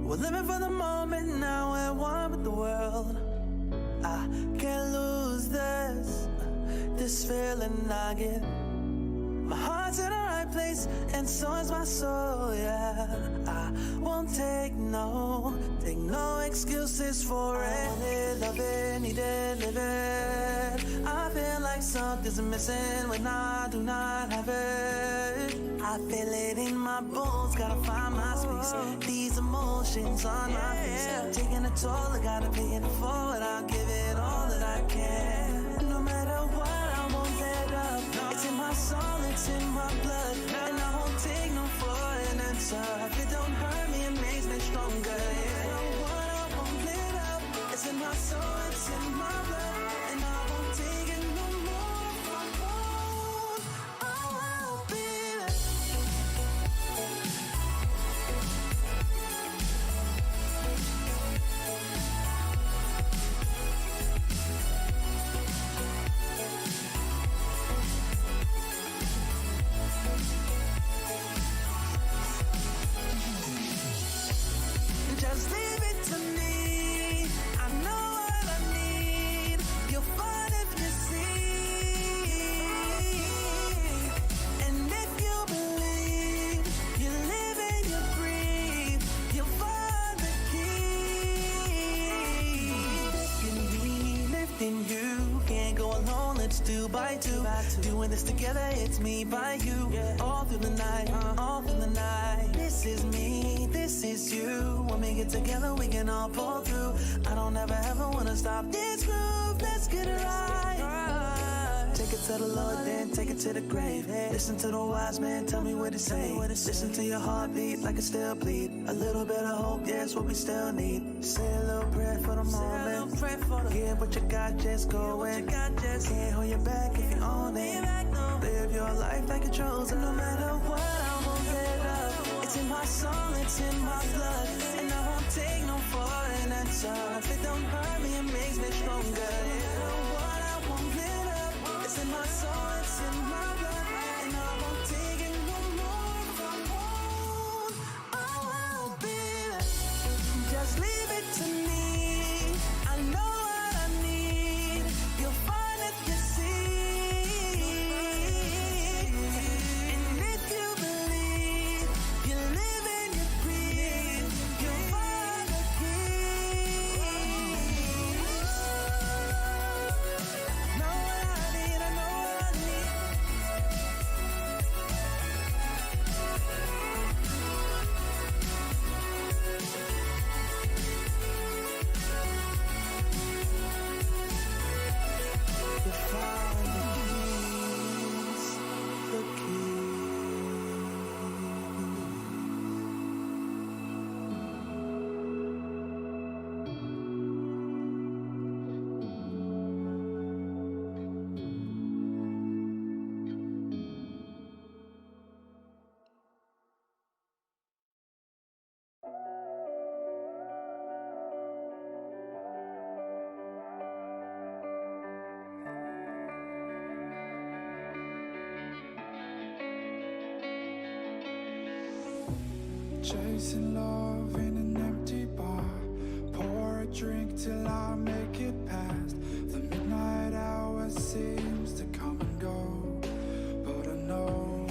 We're living for the moment, now we're one with the world. I can't lose this feeling I get. My heart's in the right place, and so is my soul, yeah. I won't take no excuses for it. I want it, love it, need it, live it. I feel like something's missing when I do not have it. I feel it in my bones, gotta find my space. These emotions on my face, taking a toll, I gotta pay it forward. I'll give it all that I can. No matter what, I won't let up. It's in my soul, it's in my blood, and I won't take no for an answer. If it don't hurt me, it makes me stronger. Yeah. No what, I won't let up. It's in my soul, it's in my blood, and I won't take it no more. I won't. I won't be there. Just leave it to me. I know what I need. You'll find if you see. And if you believe, you live and you breathe, you'll find the key. Lifting me, lifting you. Can't go alone, let's do by two. Doing this together, it's me by you. All through the night, all through the night. This is me, this is you. When we get together, we can all pull through. I don't ever wanna stop this groove. Let's get it right. Take it to the Lord, then take it to the grave. Listen to the wise man, tell me what to say. Listen to your heartbeat like it still bleed. A little bit of hope, yeah, it's what we still need. Say a little prayer for the moment. Give what you got, just go in. Can't hold you back if you own it. Live your life like you chose, and no matter what, I won't let up. It's in my soul, it's in my blood, and I won't take no for an answer. If it don't hurt me, it makes me stronger. You know what, I won't let up. It's in my soul, it's in my blood, and I won't take it no more. I won't, I won't be there. Just leave it to me. I know what I need. You'll find if you see. And if you believe, you live and you breathe, you'll find the key. Know what I need, I know what I need. You find the keys, the keys. Chasing love in an empty bar. Pour a drink till I make it past. The midnight hour seems to come and go, but I know.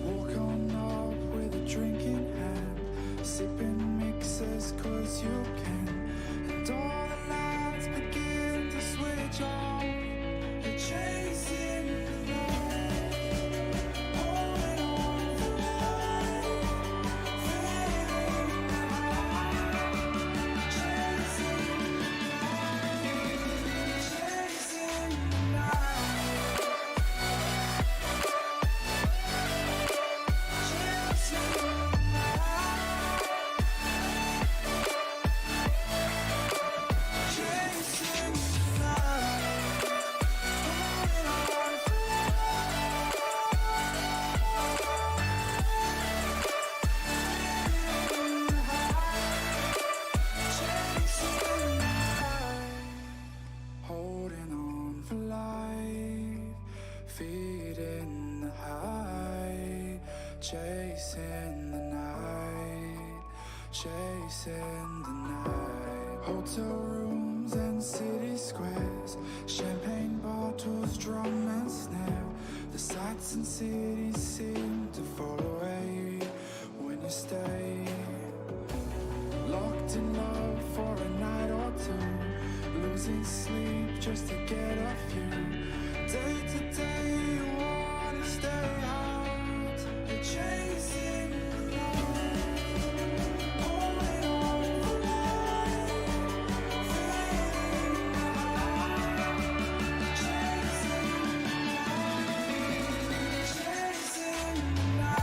Walk on up with a drink in hand, sipping mixers cause you can. And all the lights begin to switch off. You're chasing the light, holding on for life, fading the light. Chasing the light, chasing the night, chasing the night, chasing the night, holding on for holding on for life, feeding the high, chasing the night, chasing the night. Hotel rooms and city squares, champagne bottles, drum and snare. The sights and cities seem to fall away when you stay. Locked in love for a night or two, losing sleep just to get off you. Day to day you wanna stay out, you're chasing the light, holding on for life, feeling the high, chasing the light, chasing the night, chasing the night,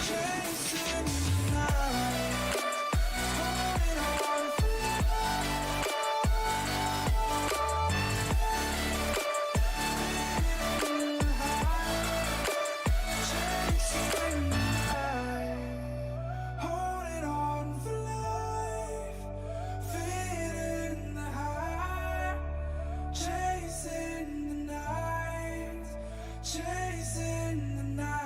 chasing the night, holding on for chasing the night, holding on for life, feeling the high, chasing the night, chasing the night.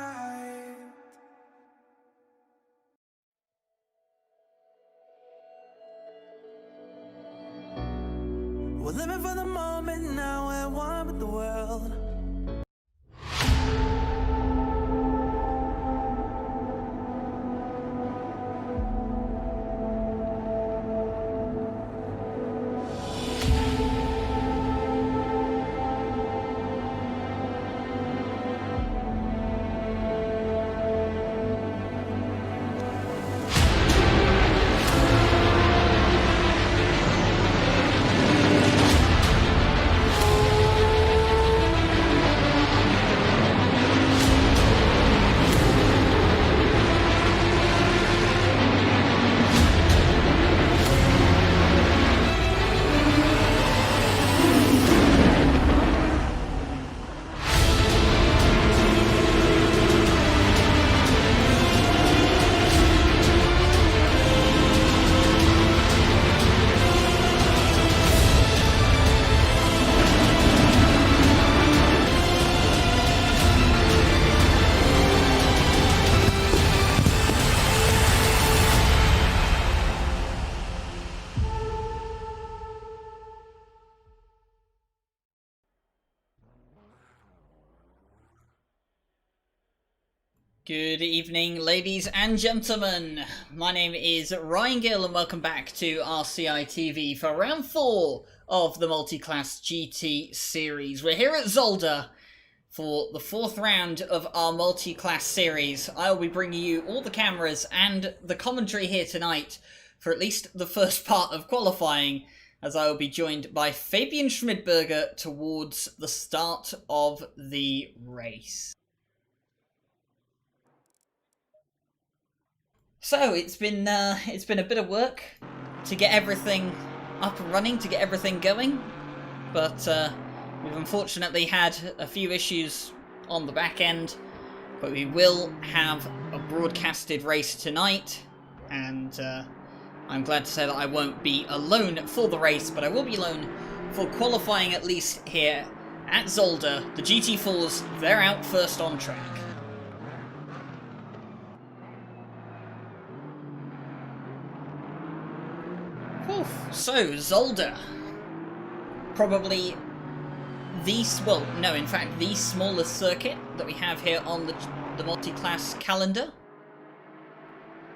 We're living for the moment now, we're one with the world. Good evening, ladies and gentlemen. My name is Ryan Gill and welcome back to RCI TV for round 4 of the Multiclass GT series. We're here at Zolder for the 4th round of our Multiclass series. I'll be bringing you all the cameras and the commentary here tonight for at least the first part of qualifying, as I will be joined by Fabian Schmidberger towards the start of the race. So it's been a bit of work to get everything up and running, to get everything going, but we've unfortunately had a few issues on the back end, but we will have a broadcasted race tonight, and I'm glad to say that I won't be alone for the race, but I will be alone for qualifying at least here at Zolder. The GT4s, they're out first on track. So, Zolder, probably the smallest circuit that we have here on the multi-class calendar.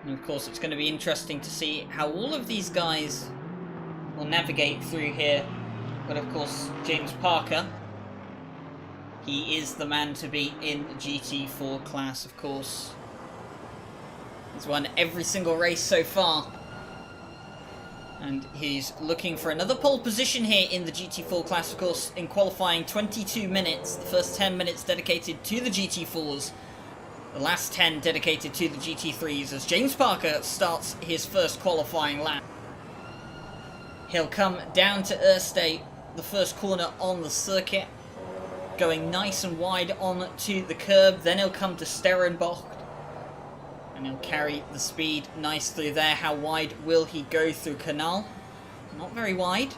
And of course it's going to be interesting to see how all of these guys will navigate through here. But of course, James Parker, he is the man to beat in the GT4 class, of course. He's won every single race so far. And he's looking for another pole position here in the GT4 class, of course, in qualifying 22 minutes. The first 10 minutes dedicated to the GT4s, the last 10 dedicated to the GT3s, as James Parker starts his first qualifying lap. He'll come down to Erste, the first corner on the circuit, going nice and wide on to the curb. Then he'll come to Stellenbosch, and he'll carry the speed nice through there. How wide will he go through Canal? Not very wide.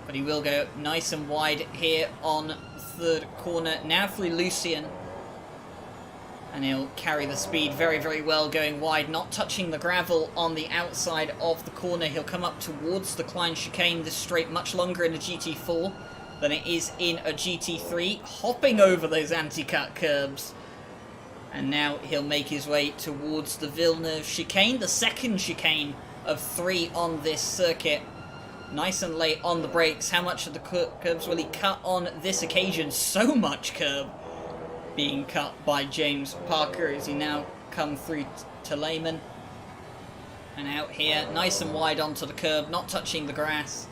But he will go nice and wide here on third corner. Now through Lucian. And he'll carry the speed very, very well going wide, not touching the gravel on the outside of the corner. He'll come up towards the Klein chicane. This straight much longer in a GT4 than it is in a GT3, hopping over those anti-cut curbs. And now he'll make his way towards the Villeneuve chicane, the second chicane of 3 on this circuit. Nice and late on the brakes. How much of the curbs will he cut on this occasion? So much curb being cut by James Parker as he now come through to Lehman. And out here, nice and wide onto the curb, not touching the grass.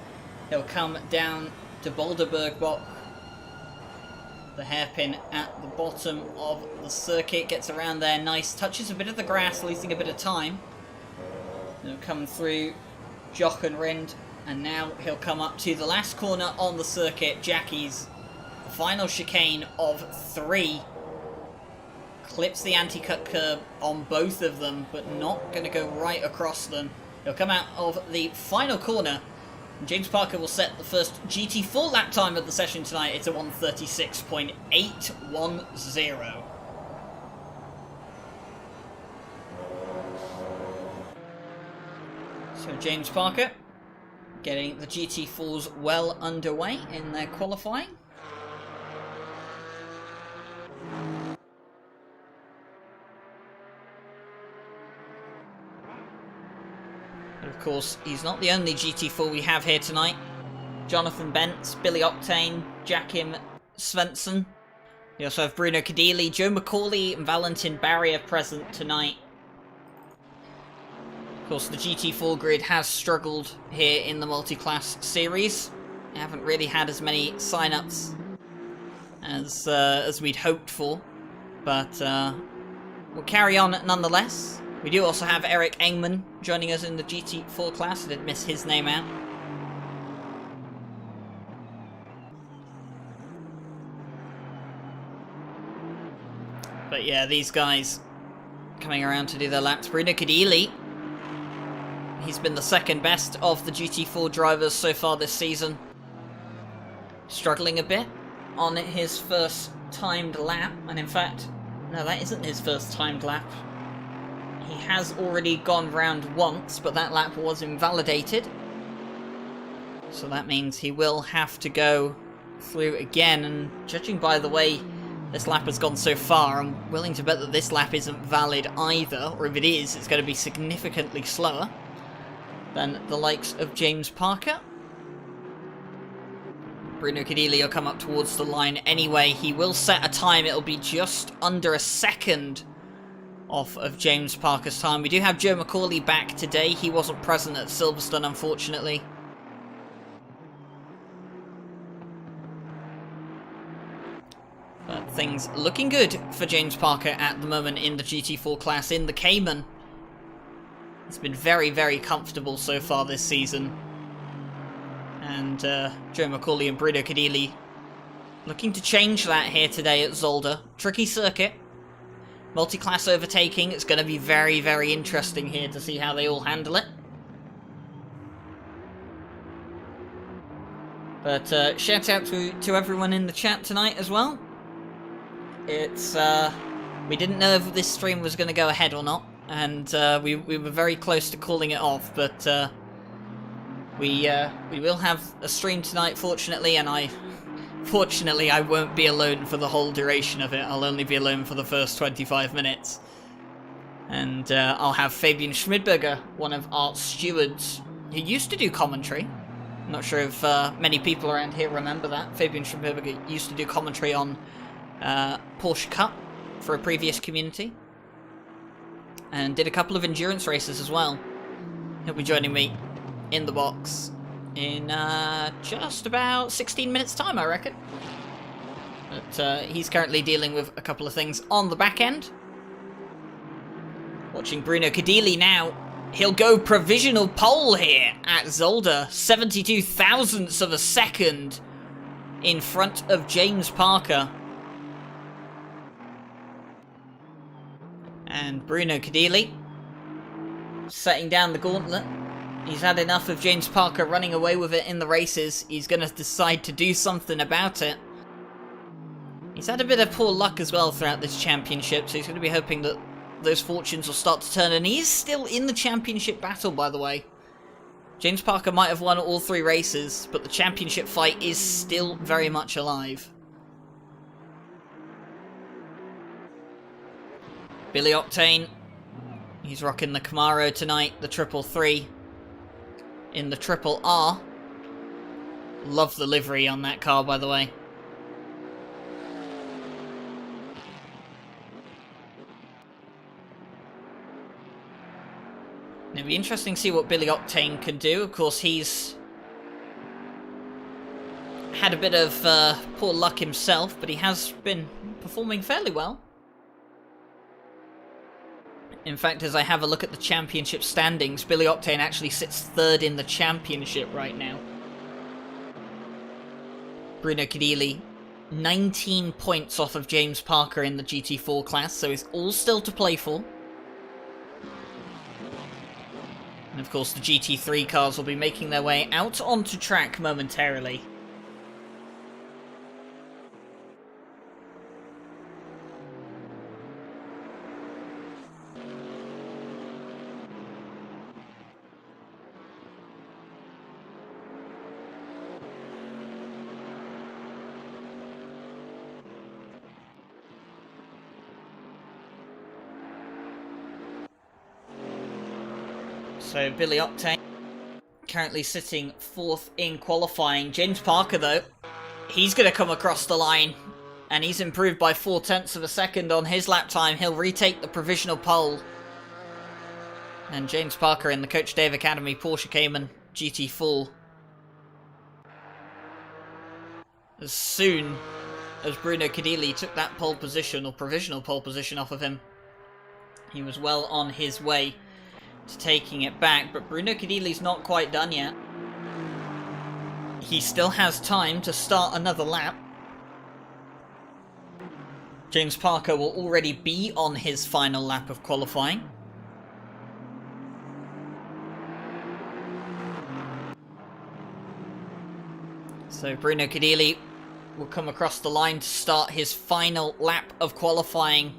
He'll come down to Boulderbergbach. The hairpin at the bottom of the circuit, gets around there, nice, touches a bit of the grass, losing a bit of time. He'll come through Jochenrind, and now he'll come up to the last corner on the circuit, Jackie's. The final chicane of 3. Clips the anti-cut curb on both of them, but not going to go right across them. He'll come out of the final corner. James Parker will set the first GT4 lap time of the session tonight. It's a 1:36.810. So James Parker getting the GT4s well underway in their qualifying. Of course, he's not the only GT4 we have here tonight. Jonathan Bentz, Billy Octane, Joachim Svensson. We also have Bruno Cadilli, Joe McCauley, and Valentin Barrier present tonight. Of course, the GT4 grid has struggled here in the multi-class series. We haven't really had as many sign-ups as we'd hoped for, but we'll carry on nonetheless. We do also have Eric Engman joining us in the GT4 class. I did miss his name out. But yeah, these guys coming around to do their laps. Bruno Cadilli, he's been the second best of the GT4 drivers so far this season. Struggling a bit on his first timed lap. And in fact, no, that isn't his first timed lap. He has already gone round once, but that lap was invalidated. So that means he will have to go through again. And judging by the way this lap has gone so far, I'm willing to bet that this lap isn't valid either. Or if it is, it's going to be significantly slower than the likes of James Parker. Bruno Cadilli will come up towards the line anyway. He will set a time. It'll be just under a second off of James Parker's time. We do have Joe McCauley back today. He wasn't present at Silverstone, unfortunately. But things looking good for James Parker at the moment in the GT4 class, in the Cayman. It's been very, very comfortable so far this season. And Joe McCauley and Bruno Cadilli looking to change that here today at Zolder. Tricky circuit. Multi-class overtaking. It's going to be very, very interesting here to see how they all handle it. But shout out to everyone in the chat tonight as well. It's we didn't know if this stream was going to go ahead or not, and we were very close to calling it off. But we will have a stream tonight, fortunately, and Fortunately, I won't be alone for the whole duration of it. I'll only be alone for the first 25 minutes. And I'll have Fabian Schmidberger, one of Art's stewards, who used to do commentary. I'm not sure if many people around here remember that. Fabian Schmidberger used to do commentary on Porsche Cup for a previous community. And did a couple of endurance races as well. He'll be joining me in the box in just about 16 minutes time, I reckon. But he's currently dealing with a couple of things on the back end. Watching Bruno Cadilli now. He'll go provisional pole here at Zolder. 72 thousandths of a second in front of James Parker. And Bruno Cadilli setting down the gauntlet. He's had enough of James Parker running away with it in the races. He's going to decide to do something about it. He's had a bit of poor luck as well throughout this championship, so he's going to be hoping that those fortunes will start to turn. And he's still in the championship battle, by the way. James Parker might have won all 3 races, but the championship fight is still very much alive. Billy Octane, he's rocking the Camaro tonight, the 333 in the Triple R. Love the livery on that car, by the way. It'll be interesting to see what Billy Octane can do. Of course, he's had a bit of poor luck himself, but he has been performing fairly well. In fact, as I have a look at the championship standings, Billy Octane actually sits 3rd in the championship right now. Bruno Cadilli, 19 points off of James Parker in the GT4 class, so it's all still to play for. And of course the GT3 cars will be making their way out onto track momentarily. So Billy Octane currently sitting 4th in qualifying. James Parker, though, he's going to come across the line, and he's improved by 0.4 of a second on his lap time. He'll retake the provisional pole. And James Parker in the Coach Dave Academy Porsche Cayman GT4. As soon as Bruno Cadilli took that pole position, or provisional pole position, off of him, he was well on his way to taking it back, but Bruno Cadilli's not quite done yet. He still has time to start another lap. James Parker will already be on his final lap of qualifying. So Bruno Cadilli will come across the line to start his final lap of qualifying.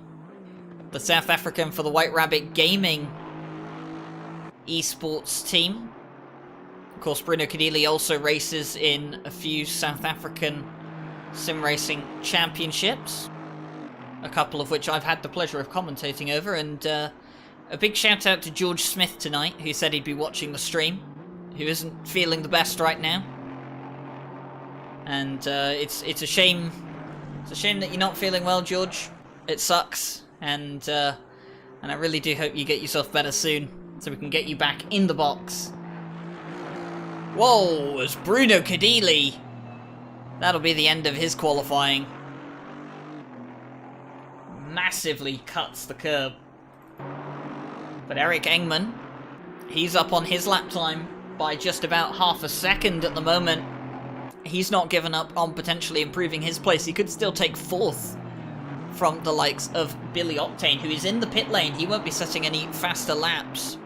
The South African for the White Rabbit Gaming esports team. Of course, Bruno Cadilli also races in a few South African sim racing championships, a couple of which I've had the pleasure of commentating over, and a big shout out to George Smith tonight, who said he'd be watching the stream, who isn't feeling the best right now. And it's a shame. It's a shame that you're not feeling well, George. It sucks, and I really do hope you get yourself better soon, so we can get you back in the box. Whoa, it's Bruno Cadilli. That'll be the end of his qualifying. Massively cuts the curb. But Eric Engman, he's up on his lap time by just about half a second at the moment. He's not given up on potentially improving his place. He could still take 4th from the likes of Billy Octane, who is in the pit lane. He won't be setting any faster laps.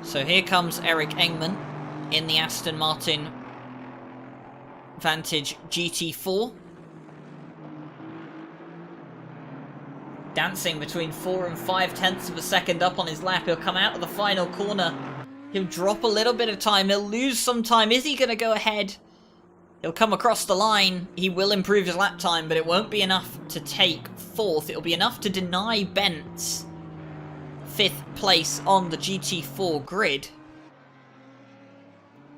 So here comes Eric Engman in the Aston Martin Vantage GT4. Dancing between 4 and 5/10 of a second up on his lap. He'll come out of the final corner. He'll drop a little bit of time. He'll lose some time. Is he going to go ahead? He'll come across the line. He will improve his lap time, but it won't be enough to take 4th. It'll be enough to deny Bent's 5th place on the GT4 grid.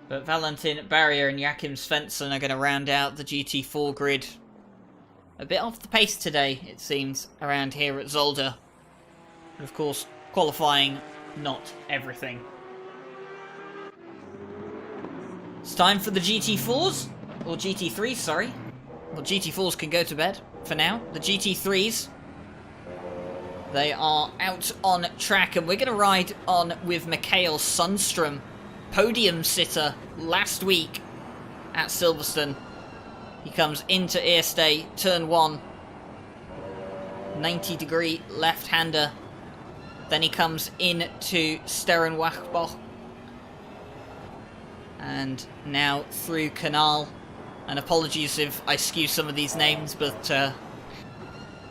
But Valentin Barrier and Joachim Svensson are going to round out the GT4 grid. A bit off the pace today, it seems, around here at Zolder. But of course, qualifying, not everything. It's time for the GT4s, or GT3s, sorry. Well, GT4s can go to bed for now. The GT3s, they are out on track, and we're going to ride on with Mikael Sundström, podium sitter last week at Silverstone. He comes into Eerste, turn 1, 90-degree left-hander Then he comes in to Sterrenwachtbach. And now through Canal. And apologies if I skew some of these names, but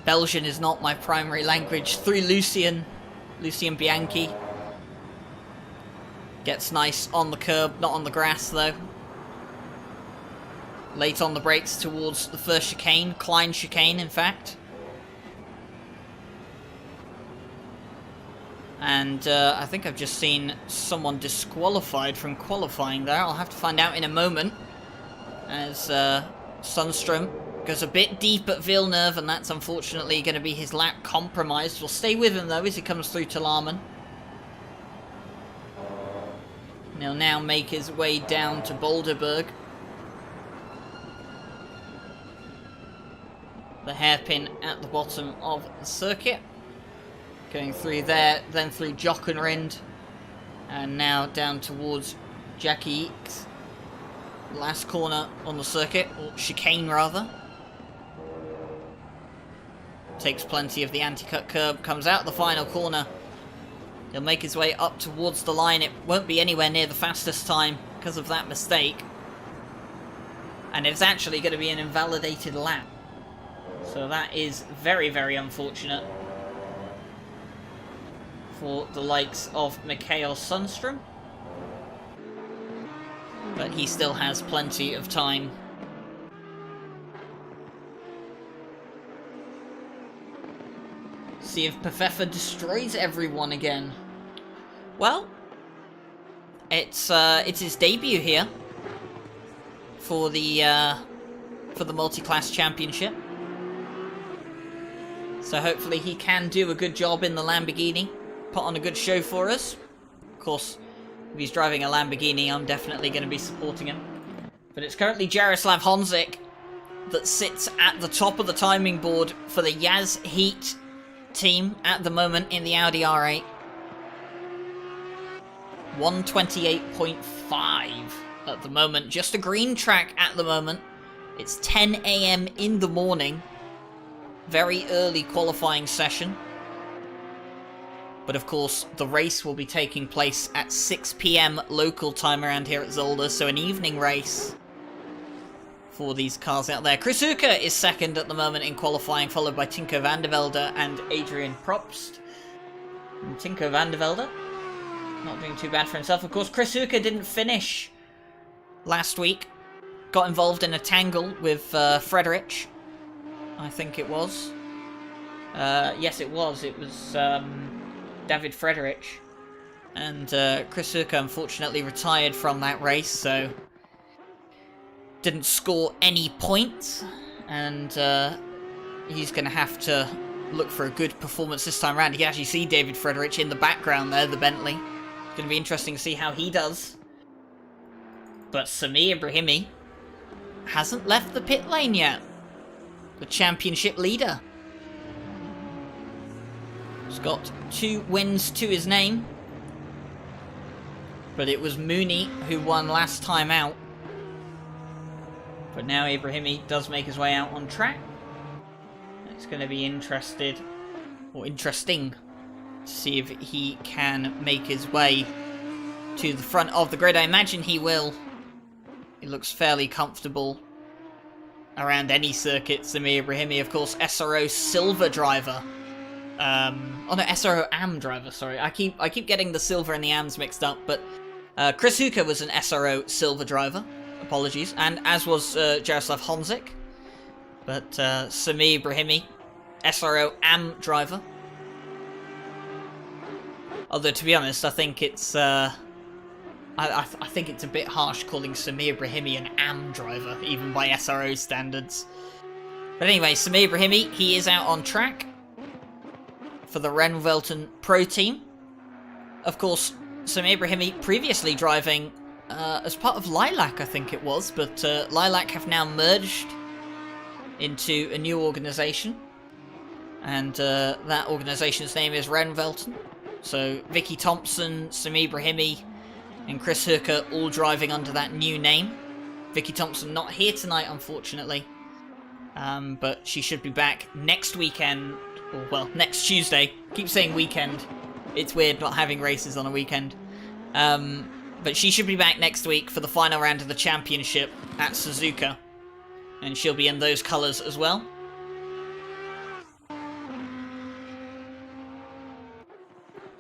Belgian is not my primary language. Through Lucien Bianchi. Gets nice on the curb, not on the grass though. Late on the brakes towards the first chicane, Klein chicane in fact. And I think I've just seen someone disqualified from qualifying there. I'll have to find out in a moment. As Sundström goes a bit deep at Villeneuve, and that's unfortunately going to be his lap compromised. We'll stay with him though as he comes through to Laarman. He'll now make his way down to Boulderberg. The hairpin at the bottom of the circuit. Going through there, then through Jockenrind, and now down towards Jackie Eeks. Last corner on the circuit, or chicane rather. Takes plenty of the anti-cut curb, comes out the final corner. He'll make his way up towards the line. It won't be anywhere near the fastest time because of that mistake. And it's actually going to be an invalidated lap. So that is very, very unfortunate for the likes of Mikael Sundström. But he still has plenty of time. See if Pefeffer destroys everyone again. Well, it's his debut here for the multi-class championship. So hopefully he can do a good job in the Lamborghini, put on a good show for us. Of course, if he's driving a Lamborghini, I'm definitely going to be supporting him. But it's currently Jaroslav Honzik that sits at the top of the timing board for the Yaz Heat team at the moment in the Audi R8. 128.5 at the moment. Just a green track at the moment. It's 10 AM in the morning. Very early qualifying session. But of course, the race will be taking place at 6 PM local time around here at Zolder, so an evening race for these cars out there. Chris Hooker is second at the moment in qualifying, followed by Tinko van der Velde and Adrian Probst. And Tinko van der Velde not doing too bad for himself. Of course, Chris Hooker didn't finish last week. Got involved in a tangle with Frederich, I think it was. Yes, it was. It was David Frederich. And Chris Hooker unfortunately retired from that race, so didn't score any points. And he's going to have to look for a good performance this time around. You can actually see David Frederich in the background there, the Bentley. It's going to be interesting to see how he does. But Samir Ibrahimi hasn't left the pit lane yet. The championship leader. He's got 2 wins to his name. But it was Mooney who won last time out. But now Ibrahimi does make his way out on track. It's going to be interesting to see if he can make his way to the front of the grid. I imagine he will. He looks fairly comfortable around any circuit. Samir Ibrahimi, of course, SRO Silver driver. Oh no, SRO AM driver, sorry. I keep getting the Silver and the AMs mixed up, but Chris Hooker was an SRO Silver driver. Apologies. And as was Jaroslav Honzik. But Samir Ibrahimi, SRO AM driver. Although, to be honest, I think it's I think it's a bit harsh calling Samir Ibrahimi an AM driver, even by SRO standards. But anyway, Samir Ibrahimi, he is out on track for the Renvelten Pro Team. Of course, Samir Ibrahimi previously driving as part of Lilac, I think it was, but Lilac have now merged into a new organisation. And that organisation's name is Renvelten. So Vicky Thompson, Samir Ibrahimi, and Chris Hooker all driving under that new name. Vicky Thompson not here tonight, unfortunately. But she should be back next weekend, or well, next Tuesday. Keep saying weekend. It's weird not having races on a weekend. But she should be back next week for the final round of the championship at Suzuka. And she'll be in those colours as well.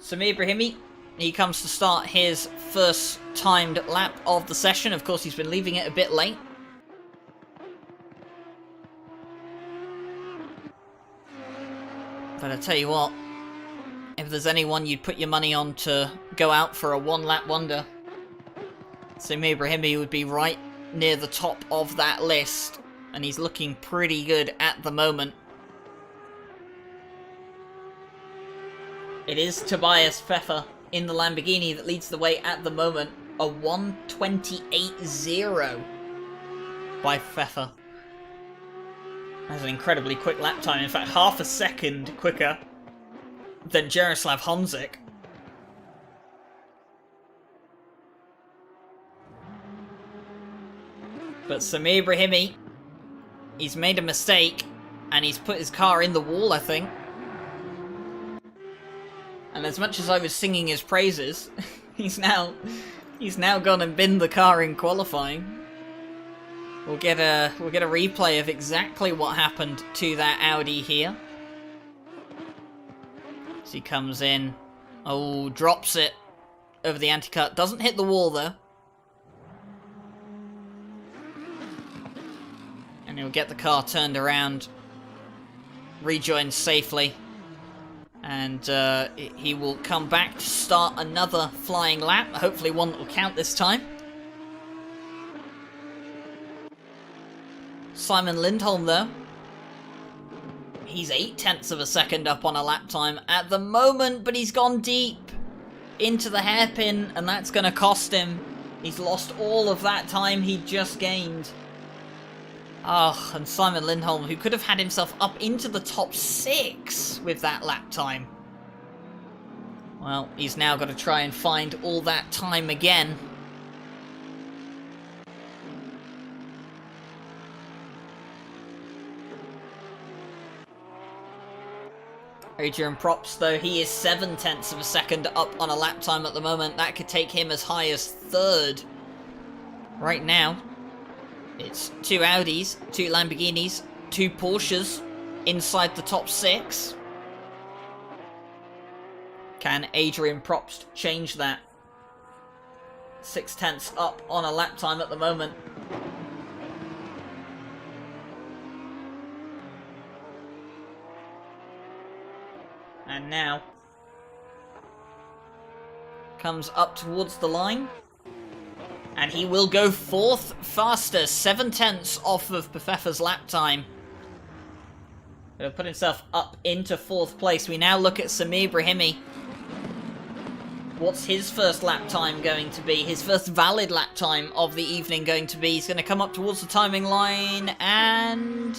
Samir Brahimi, he comes to start his first timed lap of the session. Of course, he's been leaving it a bit late. But I tell you what, if there's anyone you'd put your money on to go out for a one-lap wonder, Samir Brahimi would be right near the top of that list. And he's looking pretty good at the moment. It is Tobias Pfeffer in the Lamborghini that leads the way at the moment. A 1:28.0 by Pfeffer. That's an incredibly quick lap time. In fact, half a second quicker than Jaroslav Honzik. But Samir Brahimi, he's made a mistake, and he's put his car in the wall, I think. And as much as I was singing his praises, he's now gone and binned the car in qualifying. We'll get a replay of exactly what happened to that Audi here. As he comes in, oh, drops it over the anti-cut, doesn't hit the wall though. And he'll get the car turned around, rejoin safely, and he will come back to start another flying lap, hopefully one that will count this time. Simon Lindholm though, he's 0.8 of a second up on a lap time at the moment, but he's gone deep into the hairpin, and that's going to cost him. He's lost all of that time he just gained. Oh, and Simon Lindholm, who could have had himself up into the top 6 with that lap time. Well, he's now got to try and find all that time again. Adrian Props, though, he is 0.7 of a second up on a lap time at the moment. That could take him as high as 3rd. Right now, it's 2 Audis, 2 Lamborghinis, 2 Porsches inside the top 6. Can Adrian Probst change that? 0.6 up on a lap time at the moment. And now comes up towards the line. And he will go 4th faster, 0.7 off of Pfeffer's lap time. He'll put himself up into 4th place. We now look at Samir Brahimi. What's his first lap time going to be? His first valid lap time of the evening going to be? He's going to come up towards the timing line, and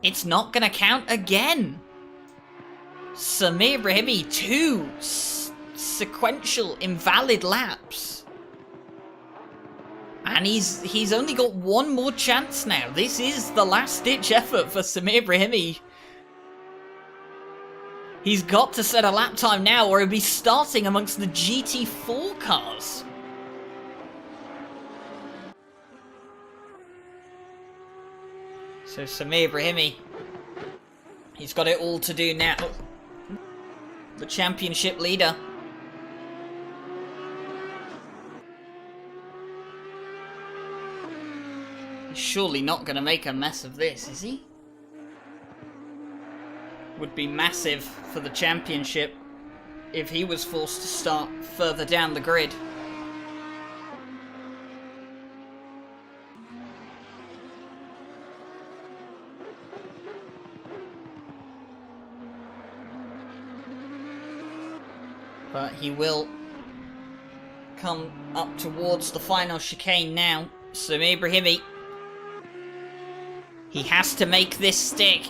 it's not going to count again. Samir Brahimi, 2 sequential invalid laps. And he's only got 1 more chance now. This is the last-ditch effort for Samir Brahimi. He's got to set a lap time now, or he'll be starting amongst the GT4 cars. So Samir Brahimi, he's got it all to do now. The championship leader. He's surely not going to make a mess of this, is he? Would be massive for the championship if he was forced to start further down the grid. But he will come up towards the final chicane now. Samir Brahimi, he has to make this stick.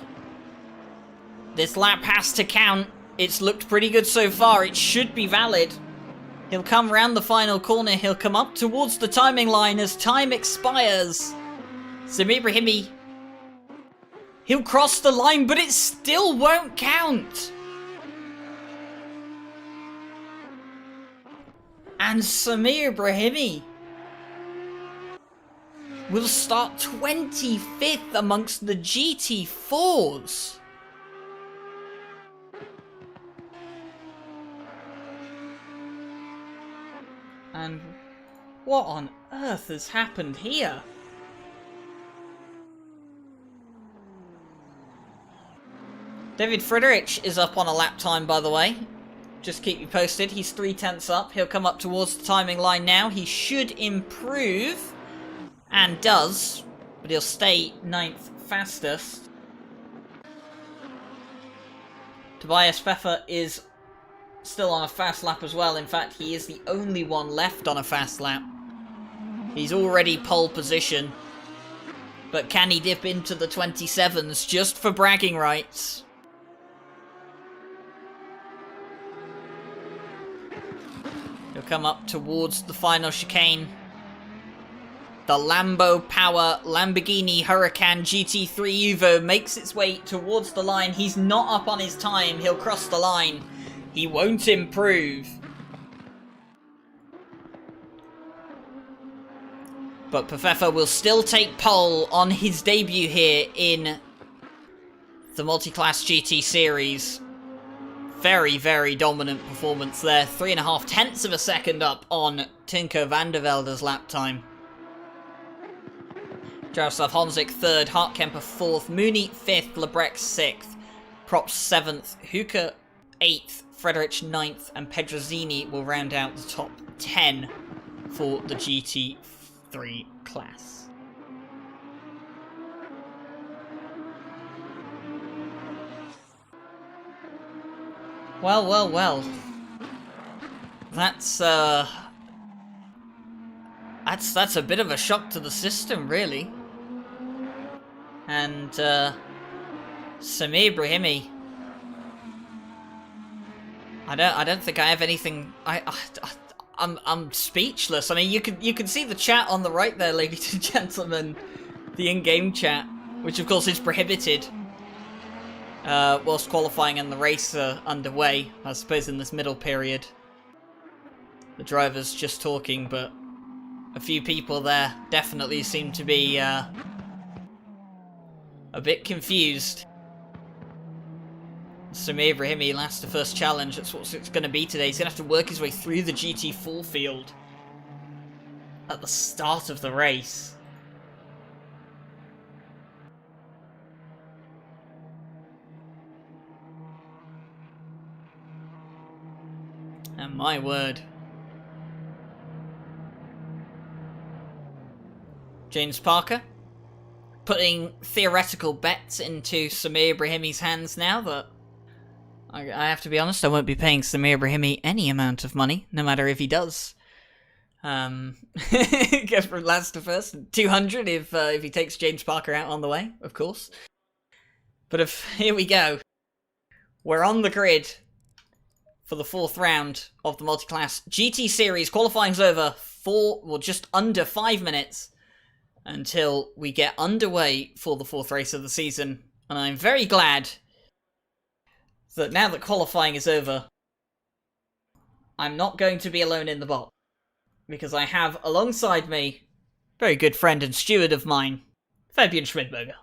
This lap has to count. It's looked pretty good so far. It should be valid. He'll come round the final corner. He'll come up towards the timing line as time expires. Samir Brahimi, he'll cross the line, but it still won't count. And Samir Brahimi will start 25th amongst the GT4s. And what on earth has happened here? David Friedrich is up on a lap time, by the way. Just keep you posted. He's 0.3 up. He'll come up towards the timing line now. He should improve, and does, but he'll stay 9th fastest. Tobias Pfeffer is still on a fast lap as well. In fact, he is the only one left on a fast lap. He's already pole position. But can he dip into the 27s just for bragging rights? He'll come up towards the final chicane. The Lambo Power Lamborghini Huracan GT3 Evo makes its way towards the line. He's not up on his time. He'll cross the line. He won't improve. But Pfeffer will still take pole on his debut here in the Multiclass GT Series. Very, very dominant performance there. 3.5 of a second up on Tinko van der Velde's lap time. Jaroslav Honzik 3rd, Hartkemper 4th, Mooney 5th, Lebrecht 6th, Props 7th, Hooker 8th, Friedrich 9th, and Pedrozzini will round out the top 10 for the GT3 class. Well, well, well. That's a bit of a shock to the system, really. And Samir Brahimi, I don't think I have anything. I'm speechless. I mean, you can see the chat on the right there, ladies and gentlemen, the in-game chat, which of course is prohibited whilst qualifying and the race underway. I suppose in this middle period, the driver's just talking, but a few people there definitely seem to be a bit confused. Samir Brahimi last the first challenge. That's what it's going to be today. He's going to have to work his way through the GT4 field at the start of the race. And my word. James Parker putting theoretical bets into Samir Brahimi's hands now that I have to be honest, I won't be paying Samir Brahimi any amount of money, no matter if he does. Guess from last to first, 200 if he takes James Parker out on the way, of course. But here we go. We're on the grid for the 4th round of the Multiclass GT Series. Qualifying's over just under 5 minutes until we get underway for the 4th race of the season. And I'm very glad that now that qualifying is over, I'm not going to be alone in the box, because I have alongside me a very good friend and steward of mine, Fabian Schmidberger.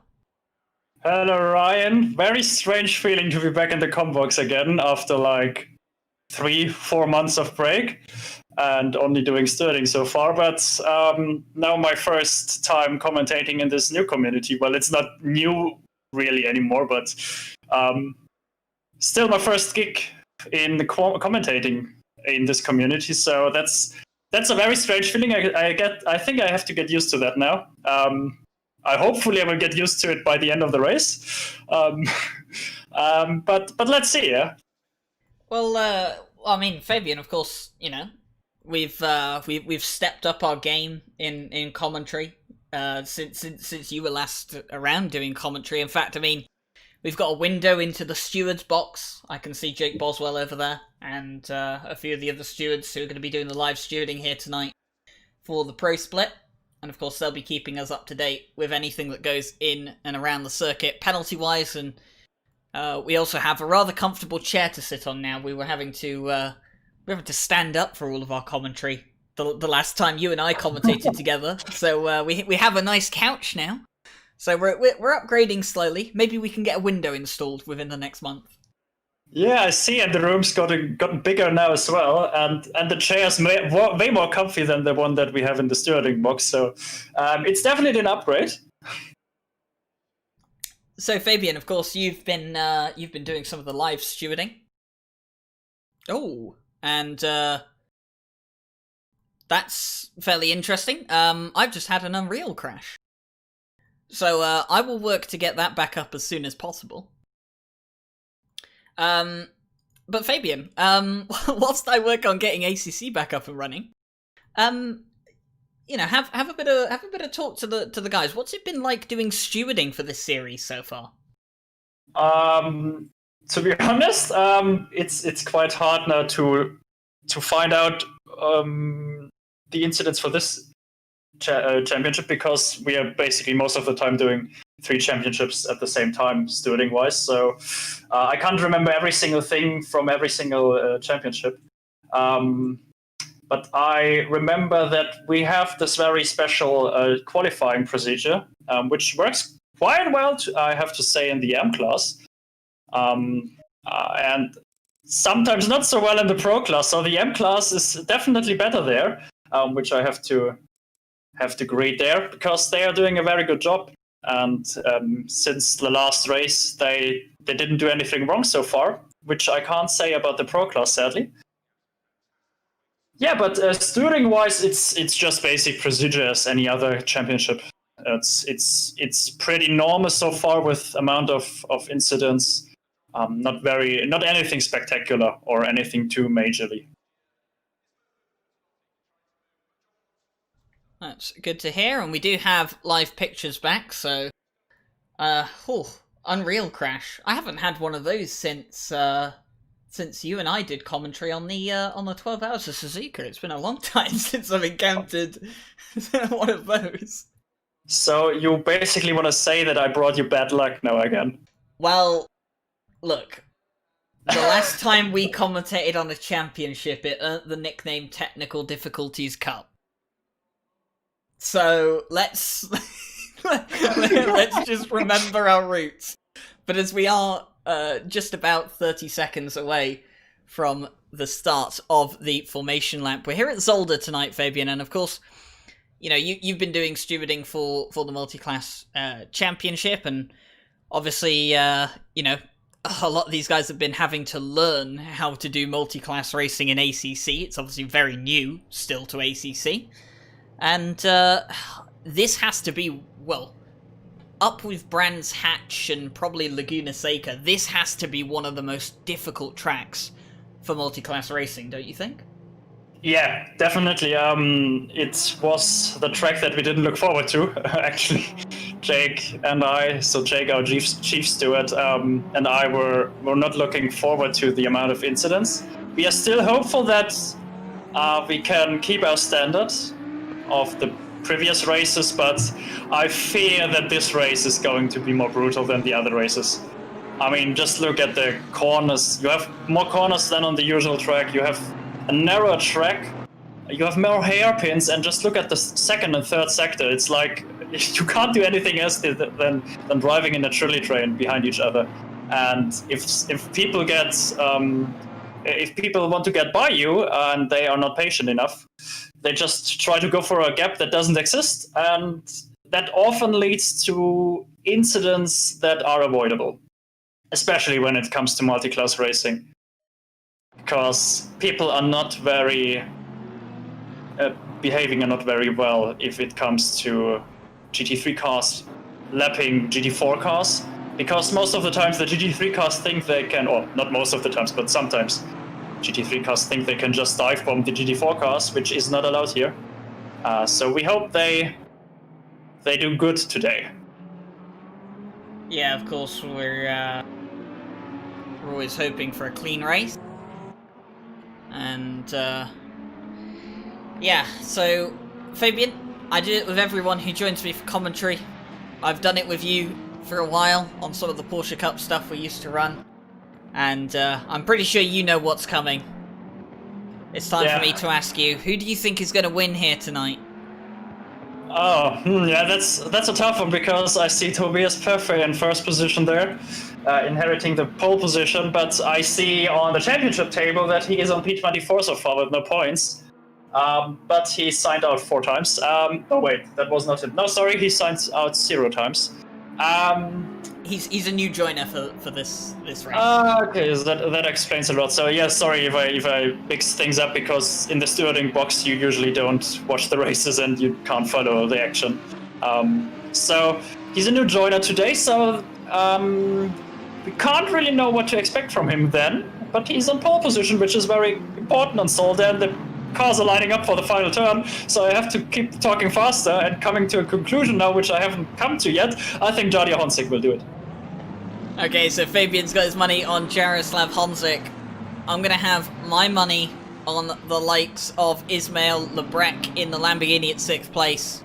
Hello, Ryan. Very strange feeling to be back in the com box again after like 3-4 months of break and only doing Sterling so far. But now my first time commentating in this new community. Well, it's not new really anymore, but still my first gig in the commentating in this community. So that's a very strange feeling. I think I have to get used to that now. Hopefully I will get used to it by the end of the race. But let's see, yeah. Well, I mean, Fabian, of course, you know, we've stepped up our game in commentary since you were last around doing commentary. In fact, I mean, we've got a window into the stewards box. I can see Jake Boswell over there, and a few of the other stewards who are going to be doing the live stewarding here tonight for the pro split. And of course, they'll be keeping us up to date with anything that goes in and around the circuit, penalty-wise. And we also have a rather comfortable chair to sit on now. We were having to we're having to stand up for all of our commentary. The last time you and I commentated together, so we have a nice couch now. So we're upgrading slowly. Maybe we can get a window installed within the next month. Yeah, I see, and the room's gotten bigger now as well, and the chair's way more comfy than the one that we have in the stewarding box. So it's definitely an upgrade. So Fabian, of course, you've been doing some of the live stewarding. Oh, and that's fairly interesting. I've just had an Unreal crash, so I will work to get that back up as soon as possible. But Fabian, whilst I work on getting ACC back up and running, you know, have a bit of talk to the guys. What's it been like doing stewarding for this series so far? To be honest, it's quite hard now to find out the incidents for this championship, because we are basically most of the time doing 3 championships at the same time, stewarding wise. So I can't remember every single thing from every single championship. But I remember that we have this very special qualifying procedure, which works quite well, I have to say, in the M class. And sometimes not so well in the Pro class. So the M class is definitely better there, which I have to grade there, because they are doing a very good job. And since the last race, they didn't do anything wrong so far, which I can't say about the Pro class, sadly. Yeah, but stewarding wise, it's just basic procedure as any other championship. It's pretty normal so far with amount of incidents. Not anything spectacular or anything too majorly. That's good to hear, and we do have live pictures back, so Unreal crash. I haven't had one of those since you and I did commentary on the 12 Hours of Suzuka. It's been a long time since I've encountered one of those. So you basically want to say that I brought you bad luck now again? Well, look, the last time we commentated on a championship, it earned the nickname Technical Difficulties Cup. So let's just remember our roots. But as we are just about 30 seconds away from the start of the formation lap, we're here at Zolder tonight, Fabian, and of course, you know, you've been doing stewarding for the multi-class championship, and obviously, you know, a lot of these guys have been having to learn how to do multi-class racing in ACC. It's obviously very new still to ACC. And this has to be, well, up with Brands Hatch and probably Laguna Seca, this has to be one of the most difficult tracks for multi-class racing, don't you think? Yeah, definitely. It was the track that we didn't look forward to, actually. Jake and I, so Jake, our chief steward, and I were not looking forward to the amount of incidents. We are still hopeful that we can keep our standards of the previous races, but I fear that this race is going to be more brutal than the other races. I mean, just look at the corners. You have more corners than on the usual track. You have a narrower track. You have more hairpins, and just look at the second and third sector. It's like you can't do anything else than driving in a trolley train behind each other. And if people get if people want to get by you and they are not patient enough, they just try to go for a gap that doesn't exist, and that often leads to incidents that are avoidable, especially when it comes to multi-class racing, because people are not very behaving not very well if it comes to GT3 cars lapping GT4 cars, because most of the times the GT3 cars think they can, or not most of the times, but sometimes GT3 cars think they can just dive bomb the GT4 cars, which is not allowed here. So we hope they do good today. Yeah, of course, we're always hoping for a clean race. And, yeah, so, Fabian, I do it with everyone who joins me for commentary. I've done it with you for a while on some of the Porsche Cup stuff we used to run. And I'm pretty sure you know what's coming. It's time Yeah. for me to ask you, who do you think is going to win here tonight? Oh, yeah, that's a tough one because I see Tobias Perfect in first position there, inheriting the pole position, but I see on the championship table that he is on P24 so far with no points. But he signed out 4 times. Oh wait, that was not it. No, sorry, he signed out 0 times. He's a new joiner for this race. Okay, so that explains a lot. So yeah, sorry if I mix things up because in the stewarding box you usually don't watch the races and you can't follow the action. So he's a new joiner today, so we can't really know what to expect from him then. But he's on pole position, which is very important on Zolder, and the cars are lining up for the final turn, so I have to keep talking faster and coming to a conclusion now, which I haven't come to yet. I think Jadia Honzik will do it. Okay, so Fabian's got his money on Jaroslav Honzik. I'm going to have my money on the likes of Ismail Lebrec in the Lamborghini at 6th place.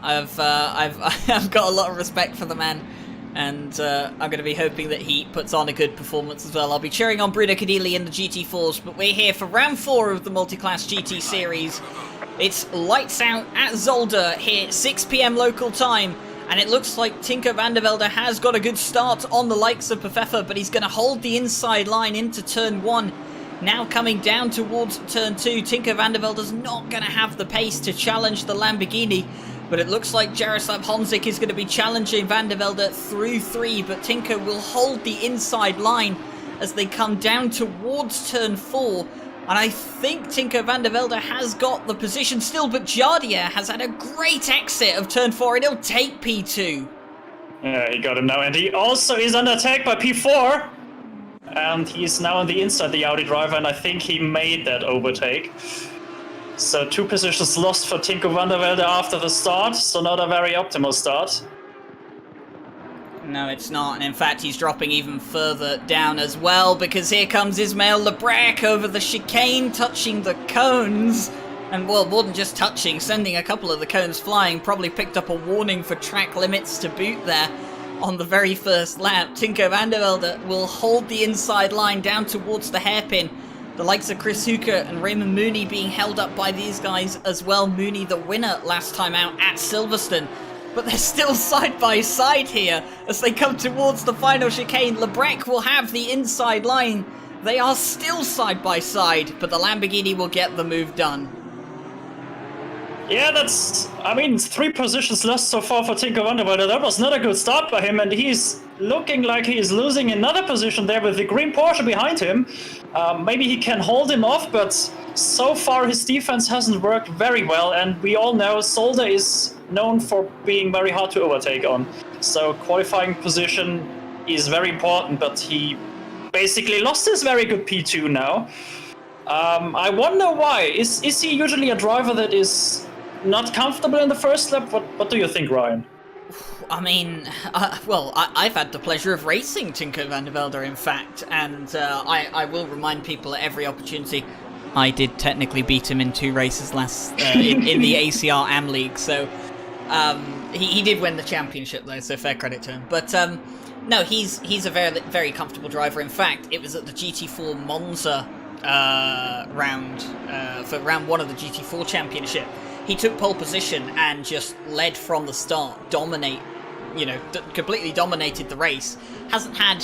I've got a lot of respect for the man, and I'm going to be hoping that he puts on a good performance as well. I'll be cheering on Bruno Cadilli in the GT4s, but we're here for round 4 of the Multiclass GT Series. It's lights out at Zolder here, 6 PM local time. And it looks like Tinker van der Velde has got a good start on the likes of Pefeffer, but he's going to hold the inside line into turn 1. Now coming down towards turn 2, Tinker van der Velde's not going to have the pace to challenge the Lamborghini, but it looks like Jaroslav Honzik is going to be challenging van der Velde through 3, but Tinker will hold the inside line as they come down towards turn 4. And I think Tinker van der Velde has got the position still, but Jardia has had a great exit of turn 4 and he'll take P2. Yeah, he got him now, and he also is under attack by P4. And he's now on the inside, the Audi driver, and I think he made that overtake. So 2 positions lost for Tinker van der Velde after the start, so not a very optimal start. No, it's not, and in fact he's dropping even further down as well, because here comes Ismail Lebrec over the chicane, touching the cones, and well, more than just touching, sending a couple of the cones flying, probably picked up a warning for track limits to boot there on the very first lap. Tinker van der Velde will hold the inside line down towards the hairpin. The likes of Chris Hooker and Raymond Mooney being held up by these guys as well. Mooney the winner last time out at Silverstone. But they're still side by side here as they come towards the final chicane. Lebrec will have the inside line. They are still side by side, but the Lamborghini will get the move done. Yeah, it's 3 positions lost so far for Tinker van der Velde. That was not a good start by him, and he's looking like he's losing another position there with the green Porsche behind him. Maybe he can hold him off, but so far his defense hasn't worked very well, and we all know Zolder is known for being very hard to overtake on. So qualifying position is very important, but he basically lost his very good P2 now. I wonder why. Is he usually a driver that is not comfortable in the first lap? What do you think, Ryan? I mean, I've had the pleasure of racing Tinker van der Velde, in fact, and I will remind people at every opportunity, I did technically beat him in 2 races in the ACR Am League, so he did win the championship though, so fair credit to him. But no, he's a very, very comfortable driver. In fact, it was at the GT4 Monza round for round 1 of the GT4 championship. He took pole position and just led from the start, completely dominated the race. Hasn't had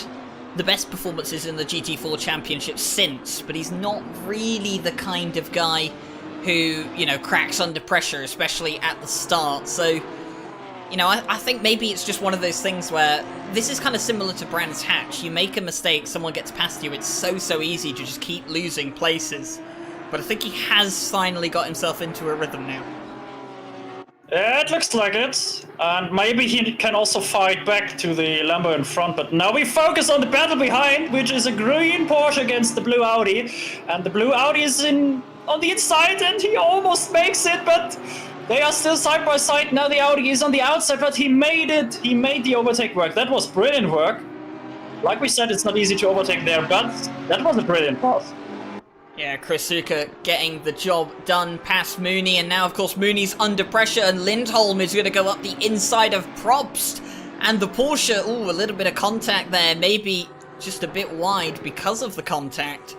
the best performances in the GT4 championship since, but he's not really the kind of guy who, cracks under pressure, especially at the start. So, I think maybe it's just one of those things where this is kind of similar to Brands Hatch. You make a mistake, someone gets past you, it's so easy to just keep losing places. But I think he has finally got himself into a rhythm now. Yeah, it looks like it. And maybe he can also fight back to the Lambo in front. But now we focus on the battle behind, which is a green Porsche against the blue Audi. And the blue Audi is on the inside, and he almost makes it, but they are still side by side. Now the Audi is on the outside, but he made it. He made the overtake work. That was brilliant work. Like we said, it's not easy to overtake there, but that was a brilliant pass. Yeah, Chris Hooker getting the job done past Mooney, and now, of course, Mooney's under pressure, and Lindholm is going to go up the inside of Probst. And the Porsche, a little bit of contact there, maybe just a bit wide because of the contact.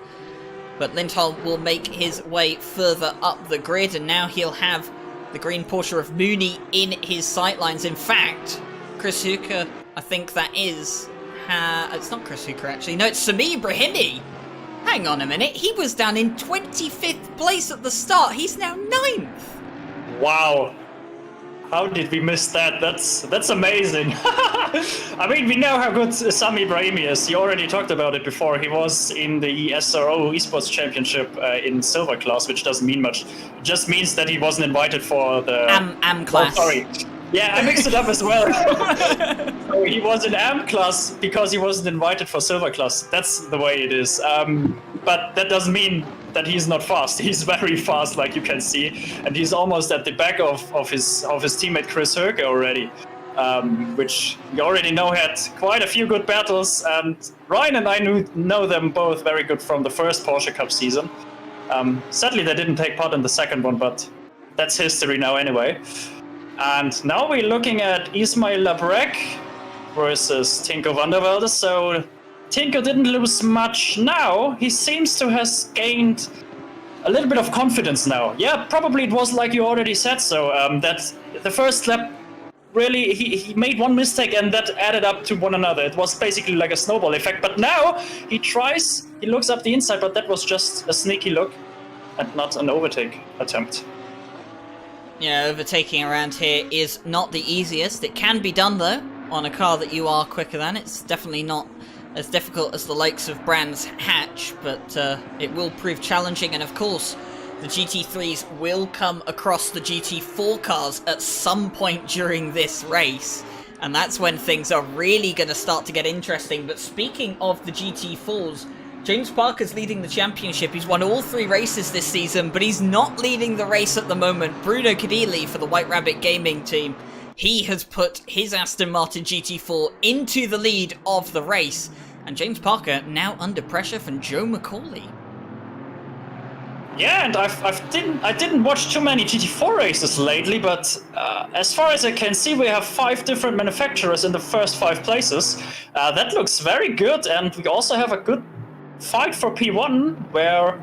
but Lindholm will make his way further up the grid, and now he'll have the green Porsche of Mooney in his sightlines. In fact, Chris Hooker, I think that is... it's not Chris Hooker, actually. No, it's Sami Brahimi. Hang on a minute. He was down in 25th place at the start. He's now 9th. Wow. How did we miss that? That's amazing. I mean, we know how good Sami Brahimi is. You already talked about it before. He was in the SRO Esports Championship in silver class, which doesn't mean much. It just means that he wasn't invited for the... AM class. Oh, sorry. Yeah, I mixed it up as well. So he was in AM class because he wasn't invited for silver class. That's the way it is. But that doesn't mean that he's not fast. He's very fast, like you can see, and he's almost at the back of his teammate Chris Hooker already, which we already know had quite a few good battles. And Ryan and I know them both very good from the first Porsche Cup season. Sadly, they didn't take part in the second one, but that's history now anyway. And now we're looking at Ismail Labrec versus Tinko van der Velde. So Tinko didn't lose much now. He seems to have gained a little bit of confidence now. Yeah, probably it was like you already said so, that the first lap, really, he made one mistake and that added up to one another. It was basically like a snowball effect. But now he looks up the inside, but that was just a sneaky look and not an overtake attempt. Yeah, overtaking around here is not the easiest. It can be done, though, on a car that you are quicker than. It's definitely not as difficult as the likes of Brands Hatch, but it will prove challenging. And of course, the GT3s will come across the GT4 cars at some point during this race. And that's when things are really going to start to get interesting. But speaking of the GT4s, James Parker's leading the championship. He's won all 3 races this season, but he's not leading the race at the moment. Bruno Cadilli for the White Rabbit Gaming team, he has put his Aston Martin GT4 into the lead of the race. And James Parker now under pressure from Joe McCauley. Yeah, and I didn't watch too many GT4 races lately, but as far as I can see, we have 5 different manufacturers in the first 5 places. That looks very good, and we also have a good fight for P1, where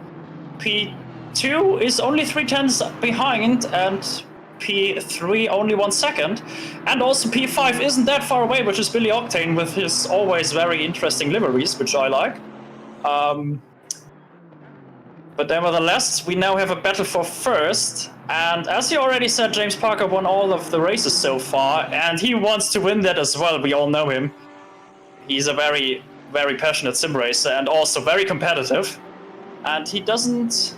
P2 is only 3/10 behind and P3 only 1 second, and also P5 isn't that far away, which is Billy Octane with his always very interesting liveries, which I like. But nevertheless, we now have a battle for first, and as you already said, James Parker won all of the races so far, and he wants to win that as well. We all know him. He's a very, very passionate sim racer and also very competitive, and he doesn't...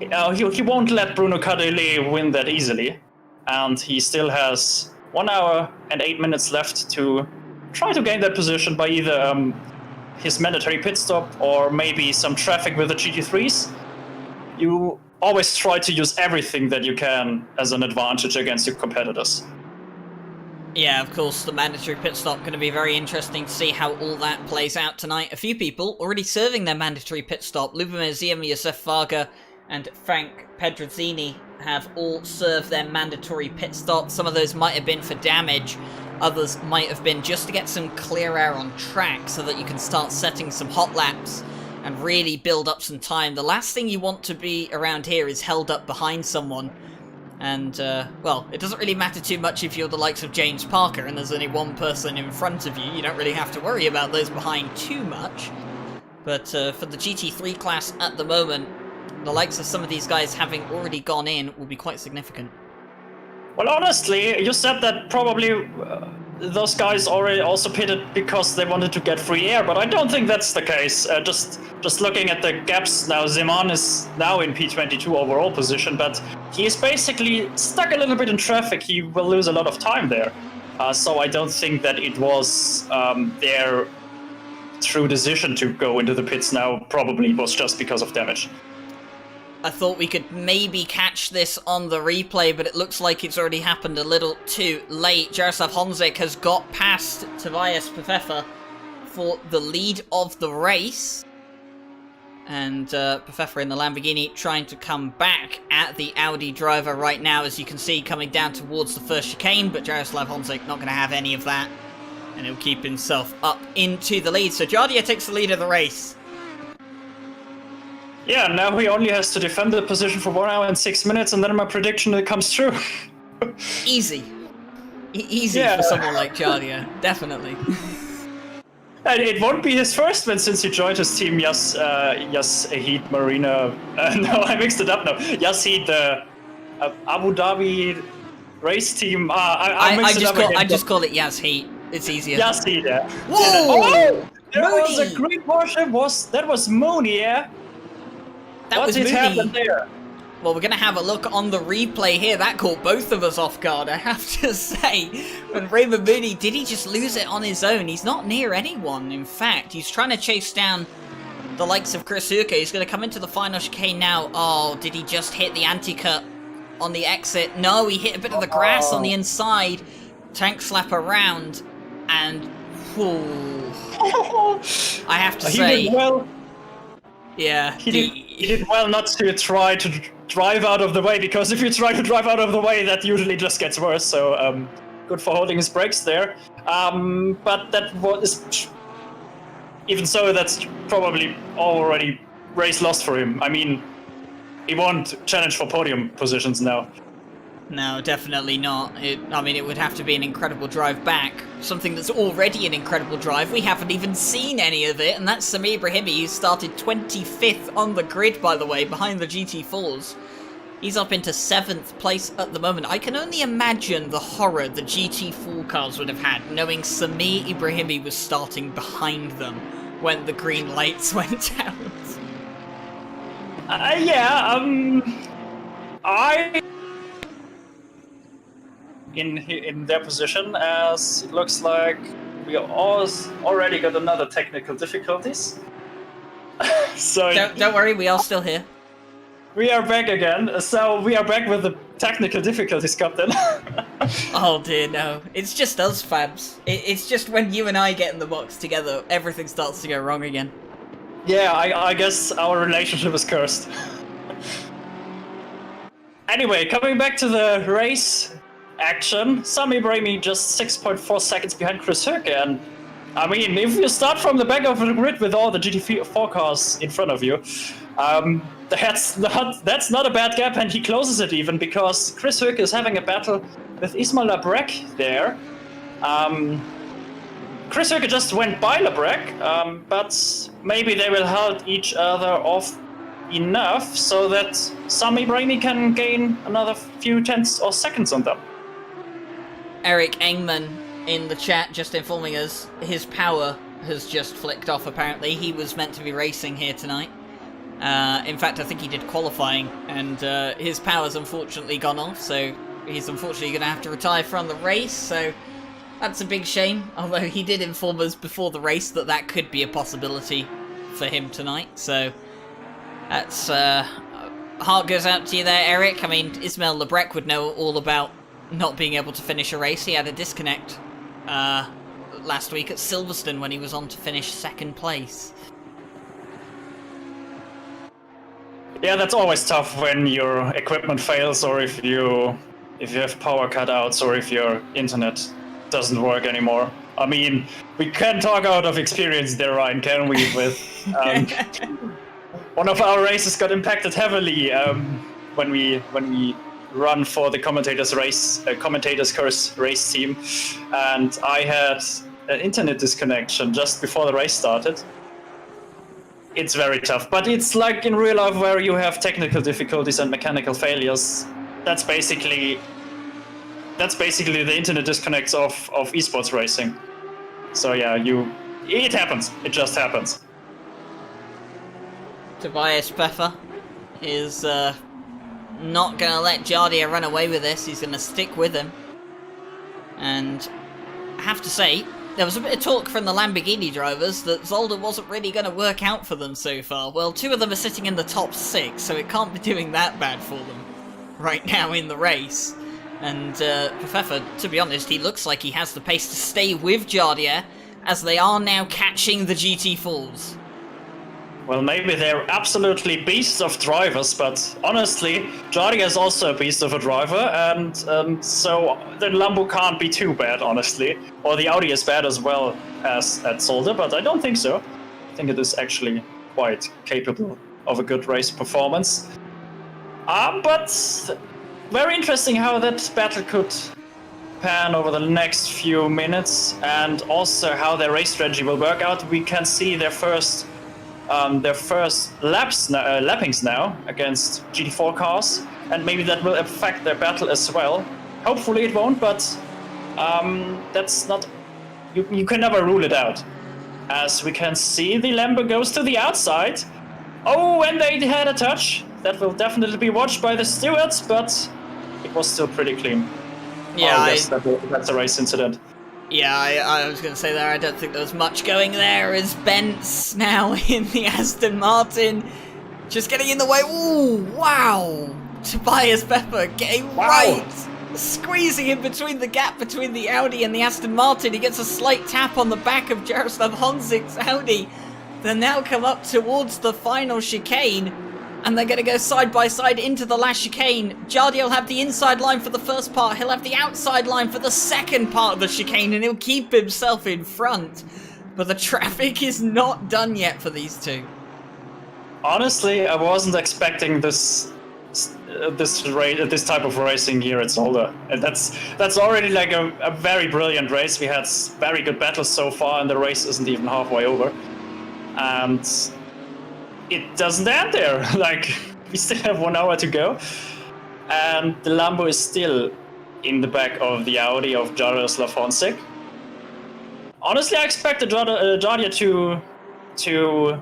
he won't let Bruno Cadilli win that easily, and he still has 1 hour and 8 minutes left to try to gain that position by either his mandatory pit stop or maybe some traffic with the GT3s. You always try to use everything that you can as an advantage against your competitors. Yeah, of course, the mandatory pit stop going to be very interesting to see how all that plays out tonight. A few people already serving their mandatory pit stop. Lubomir Ziem, Josef Varga, and Frank Pedrozzini have all served their mandatory pit stop. Some of those might have been for damage. Others might have been just to get some clear air on track so that you can start setting some hot laps and really build up some time. The last thing you want to be around here is held up behind someone. And, well, it doesn't really matter too much if you're the likes of James Parker and there's only one person in front of you. You don't really have to worry about those behind too much. But for the GT3 class at the moment, the likes of some of these guys having already gone in will be quite significant. Well, honestly, you said that probably those guys already also pitted because they wanted to get free air, but I don't think that's the case. Just looking at the gaps now, Zeman is now in P22 overall position, but he is basically stuck a little bit in traffic. He will lose a lot of time there. So I don't think that it was their true decision to go into the pits now. Probably it was just because of damage. I thought we could maybe catch this on the replay, but it looks like it's already happened a little too late. Jaroslav Honzik has got past Tobias Pefeffer for the lead of the race. And Pefeffer in the Lamborghini trying to come back at the Audi driver right now, as you can see, coming down towards the first chicane, but Jaroslav Honzik not going to have any of that. And he'll keep himself up into the lead. So Jardia takes the lead of the race. Yeah, now he only has to defend the position for 1 hour and 6 minutes, and then my prediction comes true. Easy. Easy Yeah. for someone like Jardia, definitely. And it won't be his first win since he joined his team, Yasheed Marina. No, I mixed it up now. Yasheed, the Abu Dhabi race team. I just call it Yasheed. It's easier. Yasheed, yeah. Whoa! Oh! There was a Mooney! great portion. That was Mooney, yeah? That was did Mooney. happen there? Well, we're going to have a look on the replay here. That caught both of us off guard, I have to say. When Raymond Mooney, did he just lose it on his own? He's not near anyone, in fact. He's trying to chase down the likes of Chris Hooker. He's going to come into the final chicane now. Oh, did he just hit the anti-cut on the exit? No, he hit a bit of the grass on the inside. Tank slap around, and... Whew, I have to say... He did well. Yeah. He did well not to try to drive out of the way, because if you try to drive out of the way, that usually just gets worse. So good for holding his brakes there. But that was, even so, that's probably already race lost for him. I mean, he won't challenge for podium positions now. No, definitely not. It would have to be an incredible drive back. Something that's already an incredible drive. We haven't even seen any of it, and that's Sami Ibrahimi, who started 25th on the grid, by the way, behind the GT4s. He's up into 7th place at the moment. I can only imagine the horror the GT4 cars would have had, knowing Sami Ibrahimi was starting behind them when the green lights went out. In their position, as it looks like we already got another technical difficulties. So don't worry, we are still here. We are back again. So we are back with the technical difficulties, Captain. Oh dear, no. It's just us, Fabs. It's just when you and I get in the box together, everything starts to go wrong again. Yeah, I guess our relationship is cursed. Anyway, coming back to the race action, Sami Ibrahimi just 6.4 seconds behind Chris Hooker, and I mean, if you start from the back of the grid with all the GT4 cars in front of you, that's not a bad gap, and he closes it even, because Chris Hooker is having a battle with Ismail Labrec there. Chris Hooker just went by Labrec, but maybe they will hold each other off enough so that Sami Ibrahimi can gain another few tenths or seconds on them. Eric Engman in the chat just informing us his power has just flicked off, apparently. He was meant to be racing here tonight. In fact, I think he did qualifying, and his power's unfortunately gone off, so he's unfortunately going to have to retire from the race, so that's a big shame, although he did inform us before the race that could be a possibility for him tonight, so that's... heart goes out to you there, Eric. I mean, Ismail Labrec would know all about not being able to finish a race. He had a disconnect last week at Silverstone when he was on to finish 2nd place. Yeah, that's always tough when your equipment fails, or if you have power cutouts, or if your internet doesn't work anymore. I mean, we can talk out of experience there, Ryan, can we? With one of our races got impacted heavily when we run for the commentators curse race team, and I had an internet disconnection just before the race started. It's very tough, but it's like in real life where you have technical difficulties and mechanical failures. That's basically the internet disconnects of esports racing. So yeah, it happens. It just happens. Tobias Pfeffer is not going to let Jardia run away with this. He's going to stick with him. And I have to say, there was a bit of talk from the Lamborghini drivers that Zolder wasn't really going to work out for them so far. Well, 2 of them are sitting in the top 6, so it can't be doing that bad for them right now in the race. And Pfeffer, to be honest, he looks like he has the pace to stay with Jardia, as they are now catching the GT4s. Well, maybe they're absolutely beasts of drivers, but honestly, Jardia is also a beast of a driver, and so the Lambo can't be too bad, honestly. Or the Audi is bad as well as at Zolder, but I don't think so. I think it is actually quite capable a good race performance. But very interesting how that battle could pan over the next few minutes, and also how their race strategy will work out. We can see their first lappings now against GT4 cars, and maybe that will affect their battle as well. Hopefully it won't, but that's not. You can never rule it out. As we can see, the Lambo goes to the outside. Oh, and they had a touch. That will definitely be watched by the stewards, but it was still pretty clean. Yeah, I guess that's a race incident. Yeah, I was going to say there, I don't think there was much going there, as Bent's now in the Aston Martin, just getting in the way. Ooh, wow! Tobias Pepper getting right, squeezing in between the gap between the Audi and the Aston Martin. He gets a slight tap on the back of Jaroslav Honzik's Audi. They now come up towards the final chicane, and they're going to go side by side into the last chicane. Jardia will have the inside line for the first part. He'll have the outside line for the second part of the chicane, and he'll keep himself in front. But the traffic is not done yet for these two. Honestly, I wasn't expecting this type of racing here at Zolder. And that's already like a very brilliant race. We had very good battles so far, and the race isn't even halfway over. And it doesn't end there. Like, we still have 1 hour to go, and the Lambo is still in the back of the Audi of Jaroslav Honzik. Honestly, I expected Jardia to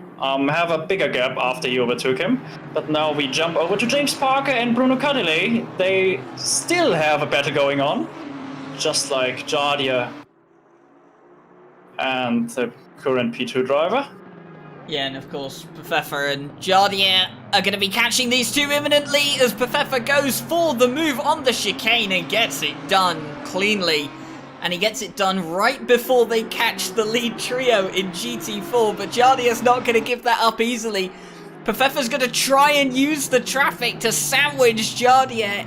have a bigger gap after he overtook him, but now we jump over to James Parker and Bruno Cadillac. They still have a battle going on, just like Jardia and the current P2 driver. Yeah, and of course, Pfeffer and Jardia are going to be catching these two imminently as Pfeffer goes for the move on the chicane and gets it done cleanly. And he gets it done right before they catch the lead trio in GT4, but Jardia's not going to give that up easily. Pfeffer's going to try and use the traffic to sandwich Jardia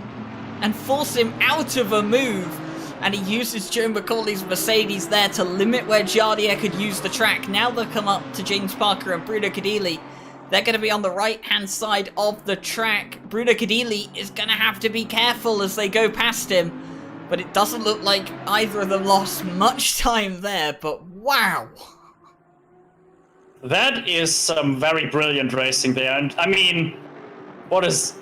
and force him out of a move. And he uses Joe McCauley's Mercedes there to limit where Jardia could use the track. Now they'll come up to James Parker and Bruno Cadillac. They're going to be on the right-hand side of the track. Bruno Cadillac is going to have to be careful as they go past him. But it doesn't look like either of them lost much time there, but wow. That is some very brilliant racing there. And I mean, what is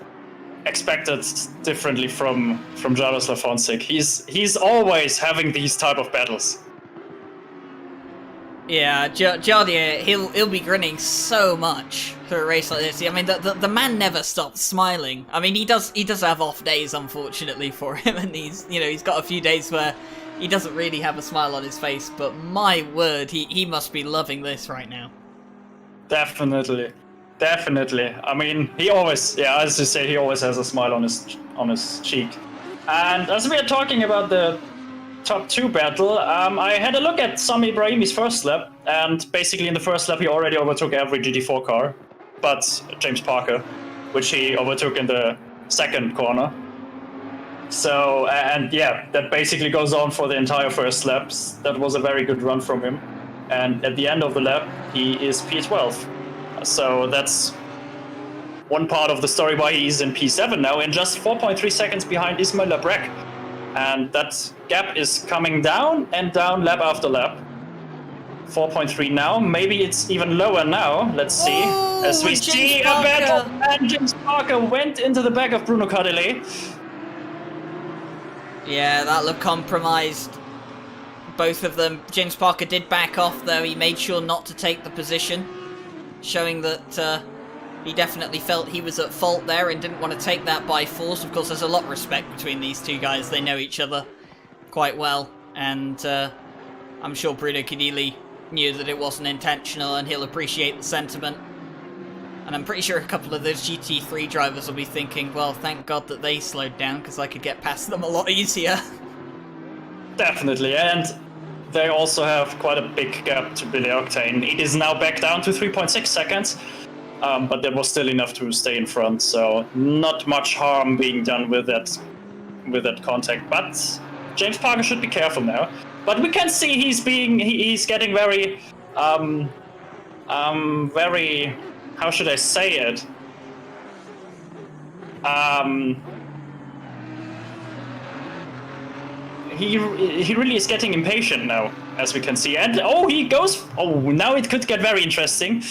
expected differently from Jaroslav Honzik? He's always having these type of battles. Yeah, Jardia, he'll be grinning so much through a race like this. I mean, the man never stops smiling. I mean, he does have off days, unfortunately for him, and he's got a few days where he doesn't really have a smile on his face. But my word, he must be loving this right now. Definitely. I mean, he always, as you say, he always has a smile on his cheek. And as we are talking about the top 2 battle, I had a look at Sami Ibrahimi's first lap, and basically in the first lap he already overtook every GT4 car, but James Parker, which he overtook in the second corner. So, and yeah, that basically goes on for the entire first laps. That was a very good run from him. And at the end of the lap, he is P12. So that's one part of the story why he's in P7 now, and just 4.3 seconds behind Ismail Labrec. And that gap is coming down and down lap after lap. 4.3 now, maybe it's even lower now. Let's see. Oh, as we see a battle, and James Parker went into the back of Bruno Cadillac. Yeah, that looked compromised. Both of them. James Parker did back off, though. He made sure not to take the position, showing that he definitely felt he was at fault there and didn't want to take that by force. Of course, there's a lot of respect between these two guys. They know each other quite well, and I'm sure Bruno Cadillac knew that it wasn't intentional, and he'll appreciate the sentiment. And I'm pretty sure a couple of those GT3 drivers will be thinking, well, thank God that they slowed down, because I could get past them a lot easier. Definitely, and they also have quite a big gap to Billy Octane. It is now back down to 3.6 seconds, but there was still enough to stay in front, so not much harm being done with that contact. But James Parker should be careful now. But we can see he's getting very how should I say it? He really is getting impatient now, as we can see. And he goes. Oh, now it could get very interesting.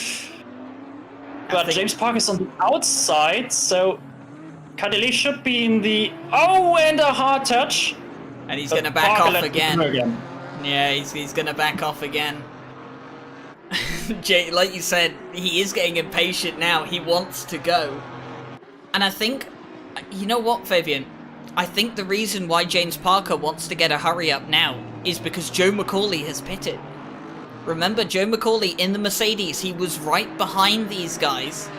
But James Parker is on the outside, so Cadelet should be in the. Oh, and a hard touch. And he's going to back off again. Yeah, he's going to back off again. Jay, like you said, he is getting impatient now. He wants to go. And I think, you know what, Fabian? I think the reason why James Parker wants to get a hurry up now is because Joe McCauley has pitted. Remember, Joe McCauley in the Mercedes, he was right behind these guys.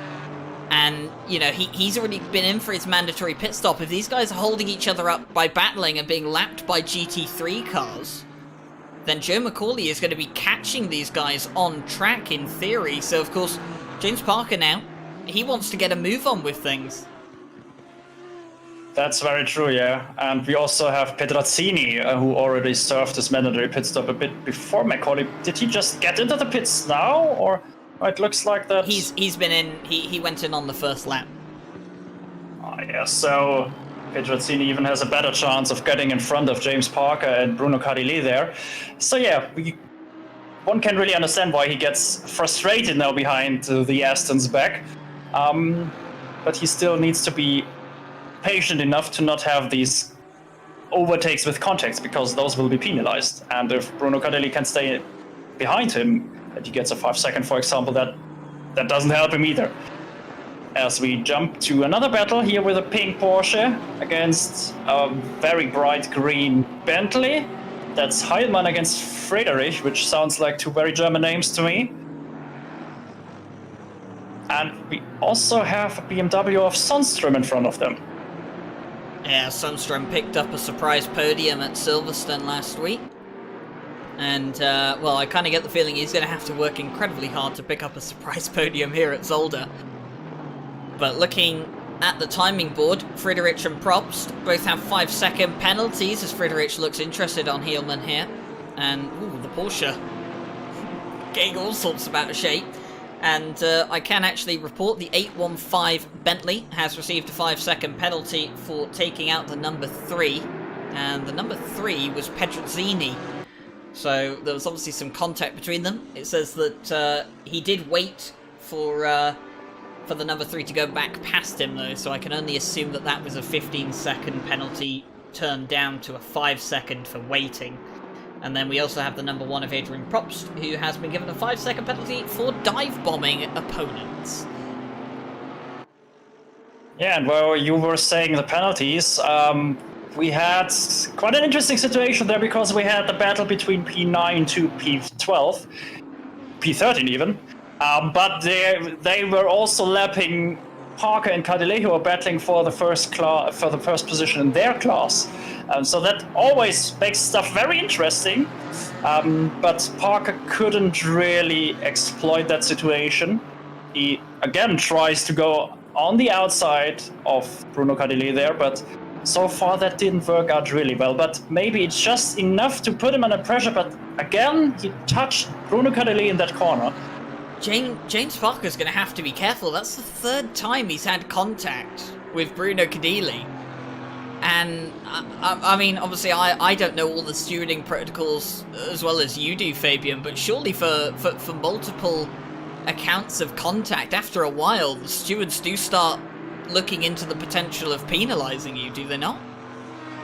And, you know, he's already been in for his mandatory pit stop. If these guys are holding each other up by battling and being lapped by GT3 cars, then Joe McCauley is going to be catching these guys on track in theory. So, of course, James Parker now, he wants to get a move on with things. That's very true, yeah. And we also have Pedrazzini, who already served his mandatory pit stop a bit before McCauley. Did he just get into the pits now, or it looks like that? He's been in. He went in on the first lap. Oh, yeah. So Pedrazzini even has a better chance of getting in front of James Parker and Bruno Cadelet there. So yeah, one can really understand why he gets frustrated now behind the Aston's back. But he still needs to be patient enough to not have these overtakes with contacts, because those will be penalized. And if Bruno Cadelet can stay behind him, and he gets a 5-second, for example, that doesn't help him either. As we jump to another battle here with a pink Porsche against a very bright green Bentley. That's Heilmann against Friedrich, which sounds like two very German names to me. And we also have a BMW of Sundström in front of them. Yeah, Sundström picked up a surprise podium at Silverstone last week. And, well, I kind of get the feeling he's going to have to work incredibly hard to pick up a surprise podium here at Zolder. But looking at the timing board, Friedrich and Probst both have 5-second penalties, as Friedrich looks interested on Heilmann here. And, ooh, the Porsche getting all sorts of out of shape. And I can actually report the 815 Bentley has received a 5-second penalty for taking out the number 3. And the number 3 was Pedrazzini. So there was obviously some contact between them. It says that he did wait for the number 3 to go back past him, though. So I can only assume that that was a 15-second penalty turned down to a 5-second for waiting. And then we also have the number 1 of Adrian Probst, who has been given a 5-second penalty for dive-bombing opponents. Yeah, and while you were saying the penalties, we had quite an interesting situation there, because we had the battle between P9 to P12, P13 even, but they were also lapping Parker and Cadelet, who are battling for the first position in their class. So that always makes stuff very interesting. But Parker couldn't really exploit that situation. He again tries to go on the outside of Bruno Cadelet there, but so far that didn't work out really well. But maybe it's just enough to put him under pressure. But again, he touched Bruno Cadelet in that corner. James Parker's going to have to be careful. That's the 3rd time he's had contact with Bruno Cadelet. And, I mean, obviously I don't know all the stewarding protocols as well as you do, Fabian, but surely for multiple accounts of contact, after a while, the stewards do start looking into the potential of penalising you, do they not?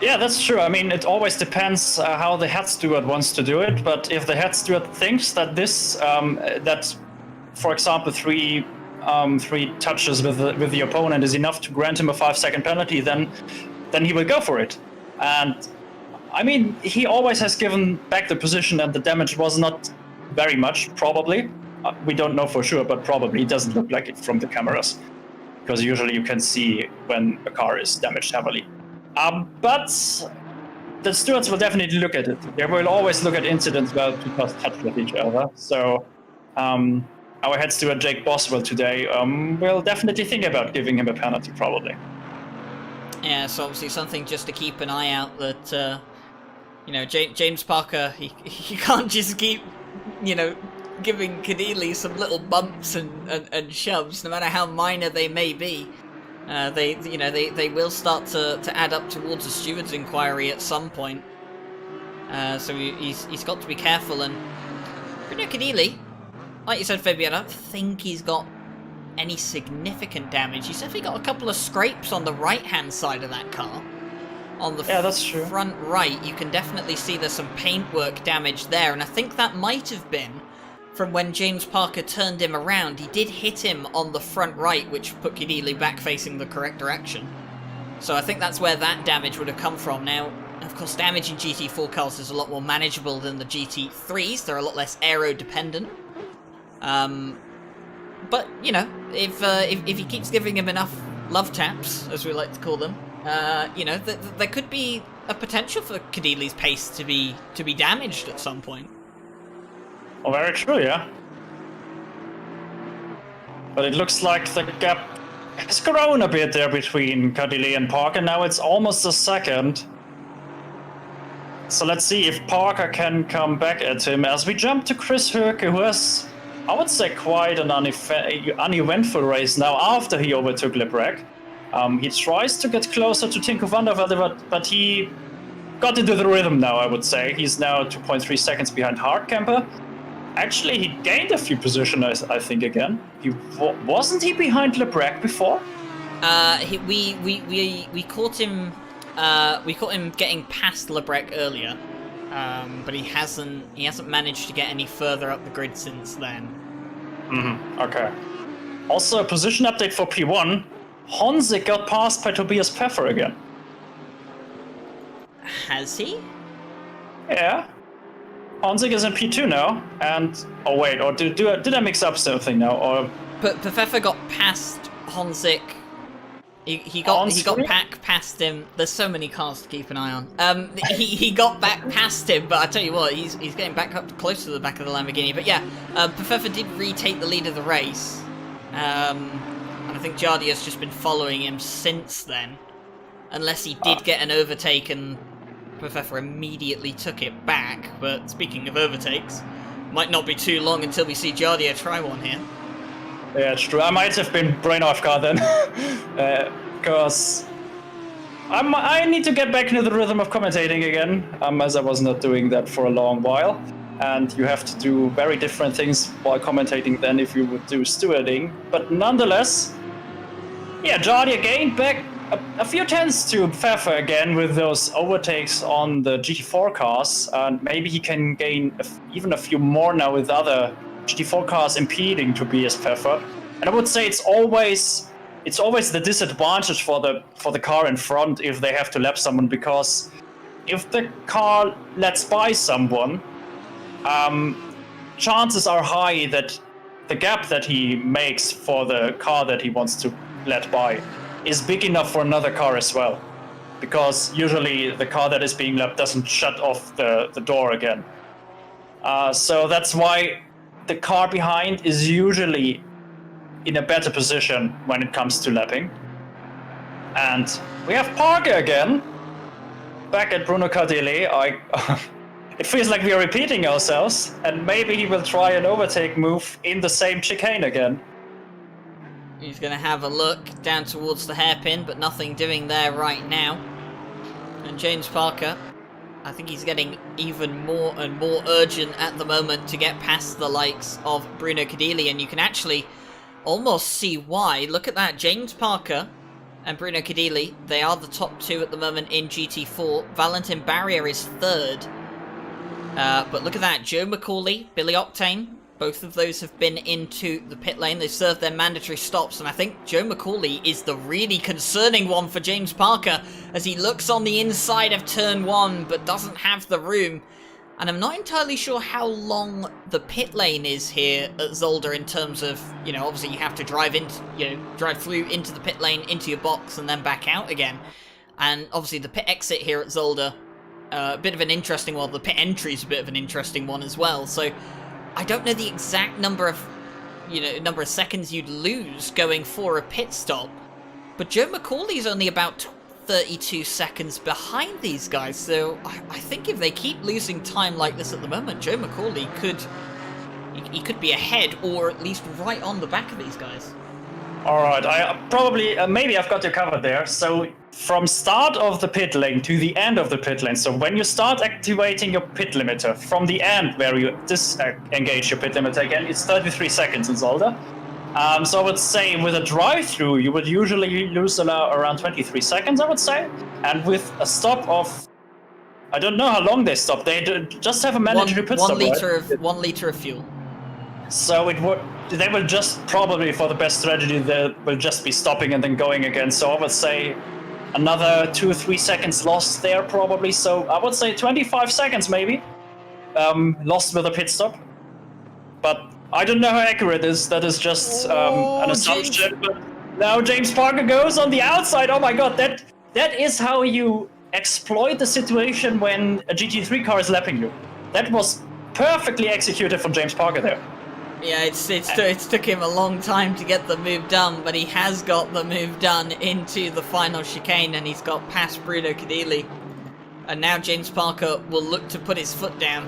Yeah, that's true. I mean, it always depends how the head steward wants to do it, but if the head steward thinks that for example, three touches with the opponent is enough to grant him a 5-second penalty, then he will go for it. And I mean, he always has given back the position, and the damage was not very much, probably. We don't know for sure, but probably. It doesn't look like it from the cameras, because usually you can see when a car is damaged heavily. But the stewards will definitely look at it. They will always look at incidents where people touch with each other. So our head steward, Jake Boswell, today will definitely think about giving him a penalty, probably. Yeah, so obviously something just to keep an eye out that, you know, James Parker, he can't just keep, you know, giving Keneally some little bumps and shoves, no matter how minor they may be. They will start to add up towards a steward's inquiry at some point. So he's got to be careful. And Bruno Keneally, like you said, Fabian, I don't think he's got any significant damage. He's definitely got a couple of scrapes on the right-hand side of that car. On the that's true. Front right, you can definitely see there's some paintwork damage there, and I think that might have been from when James Parker turned him around. He did hit him on the front right, which put Keneally back facing the correct direction. So I think that's where that damage would have come from. Now, of course, damage in GT4 cars is a lot more manageable than the GT3s. They're a lot less aero-dependent. But, you know, if he keeps giving him enough love taps, as we like to call them, there could be a potential for Keneally's pace to be damaged at some point. Oh, very true, yeah. But it looks like the gap has grown a bit there between Keneally and Parker. Now it's almost a second. So let's see if Parker can come back at him as we jump to Chris Herke, who has, I would say, quite an uneventful race now after he overtook Lebrec. He tries to get closer to Tinko van der Velde, but he got into the rhythm now, I would say. He's now 2.3 seconds behind Hardcamper. Actually, he gained a few positions, I think, again. Wasn't he behind Lebrec before? We caught him. We caught him getting past Lebrec earlier, but he hasn't managed to get any further up the grid since then. Okay. Also, a position update for P1. Honzik got passed by Tobias Pfeffer again. Has he? Yeah. Honzik is in P2 now, and oh wait, or did I mix up something now? Or But Pfeffer got past Honzik. He got back past him. There's so many cars to keep an eye on. He got back past him, but I tell you what, he's getting back up close to the back of the Lamborghini. But yeah, Pfeffer did retake the lead of the race. And I think Jardia's just been following him since then. Unless he did get an overtake and Pfeffer immediately took it back. But speaking of overtakes, might not be too long until we see Jardia try one here. yeah, it's true. I might have been brain off guard then, because I need to get back into the rhythm of commentating again, as I was not doing that for a long while. And you have to do very different things while commentating than if you would do stewarding. But nonetheless, yeah, Jardia gained back a few tenths to Pfeffer again with those overtakes on the GT4 cars. And maybe he can gain even a few more now with other GT4 cars impeding Tobias Pfeffer. And I would say it's always the disadvantage for the car in front if they have to lap someone, because if the car lets by someone, chances are high that the gap that he makes for the car that he wants to let by is big enough for another car as well, because usually the car that is being lapped doesn't shut off the door again. So that's why the car behind is usually in a better position when it comes to lapping. And we have Parker again, back at Bruno Keneally. It feels like we are repeating ourselves, and maybe he will try an overtake move in the same chicane again. He's going to have a look down towards the hairpin, but nothing doing there right now. And James Parker, I think he's getting even more and more urgent at the moment to get past the likes of Bruno Keneally, and you can actually almost see why. Look at that, James Parker and Bruno Keneally, they are the top two at the moment in GT4. Valentin Barrier is third. But look at that, Joe McCauley, Billy Octane, both of those have been into the pit lane. They've served their mandatory stops, and I think Joe McCauley is the really concerning one for James Parker as he looks on the inside of turn 1 but doesn't have the room. And I'm not entirely sure how long the pit lane is here at Zolder in terms of, obviously you have to drive through into the pit lane, into your box, and then back out again. And obviously the pit exit here at Zolder, a bit of an interesting one. The pit entry is a bit of an interesting one as well. So I don't know the exact number of seconds you'd lose going for a pit stop, but Joe McCauley's only about 32 seconds behind these guys. So I think if they keep losing time like this at the moment, Joe McCauley could he could be ahead or at least right on the back of these guys. All right, I probably maybe I've got you covered there. So from start of the pit lane to the end of the pit lane. So when you start activating your pit limiter, from the end where you disengage your pit limiter again, it's 33 seconds in Zolder. So I would say with a drive-through, you would usually lose around 23 seconds, I would say. And with a stop of, I don't know how long they stop. They just have a mandatory pit stop, right? 1 liter of fuel. So they will just probably, for the best strategy, they will just be stopping and then going again. So I would say another 2 or 3 seconds lost there probably. So I would say 25 seconds maybe lost with a pit stop. But I don't know how accurate it is. That is just an assumption. But now James Parker goes on the outside. Oh my god, that is how you exploit the situation when a GT3 car is lapping you. That was perfectly executed from James Parker there. Yeah, it took him a long time to get the move done, but he has got the move done into the final chicane, and he's got past Bruno Cadilli. And now James Parker will look to put his foot down,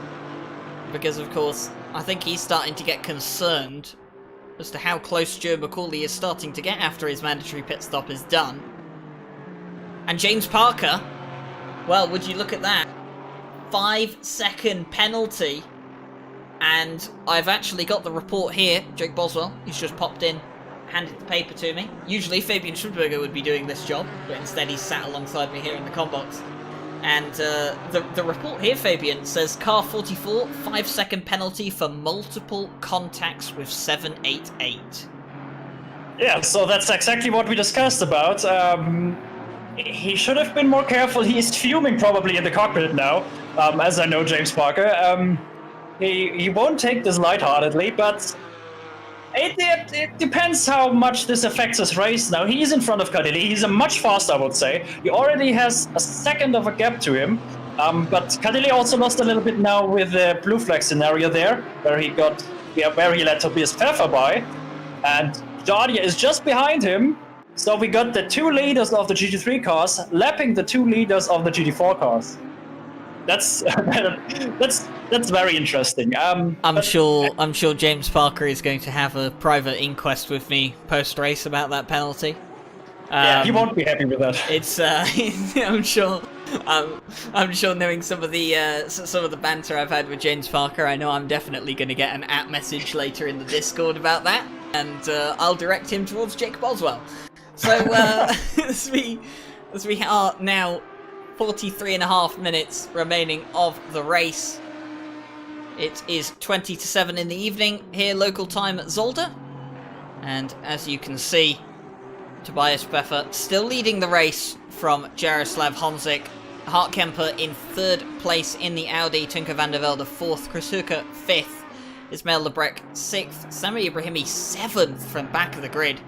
because of course, I think he's starting to get concerned as to how close Joe McCauley is starting to get after his mandatory pit stop is done. And James Parker, well, would you look at that? 5-second penalty. And I've actually got the report here. Jake Boswell, he's just popped in, handed the paper to me. Usually Fabian Schudberger would be doing this job, but instead he's sat alongside me here in the comm box. And the report here, Fabian, says car 44, 5-second penalty for multiple contacts with 788. Yeah, so that's exactly what we discussed about. He should have been more careful. He is fuming probably in the cockpit now, as I know James Parker. He won't take this lightheartedly, but it depends how much this affects his race now. He's in front of Cadilli. He's a much faster, I would say. He already has a second of a gap to him. But Cadilli also lost a little bit now with the blue flag scenario there, where he let Tobias Pfeffer by. And Jardia is just behind him. So we got the 2 leaders of the GT3 cars lapping the 2 leaders of the GT4 cars. That's very interesting. I'm sure James Parker is going to have a private inquest with me post race about that penalty. Yeah, he won't be happy with that. It's I'm sure knowing some of the banter I've had with James Parker, I know I'm definitely going to get an @ later in the Discord about that, and I'll direct him towards Jake Boswell. So as we are now 43.5 minutes remaining of the race. It is 20 to 7 in the evening here, local time at Zolder. And as you can see, Tobias Pfeffer still leading the race from Jaroslav Honzik. Hart Kemper in 3rd place in the Audi, Tunka van der Velde 4th, Chris Hooker 5th, Ismail Lebrecq 6th, Sami Ibrahimi 7th from back of the grid.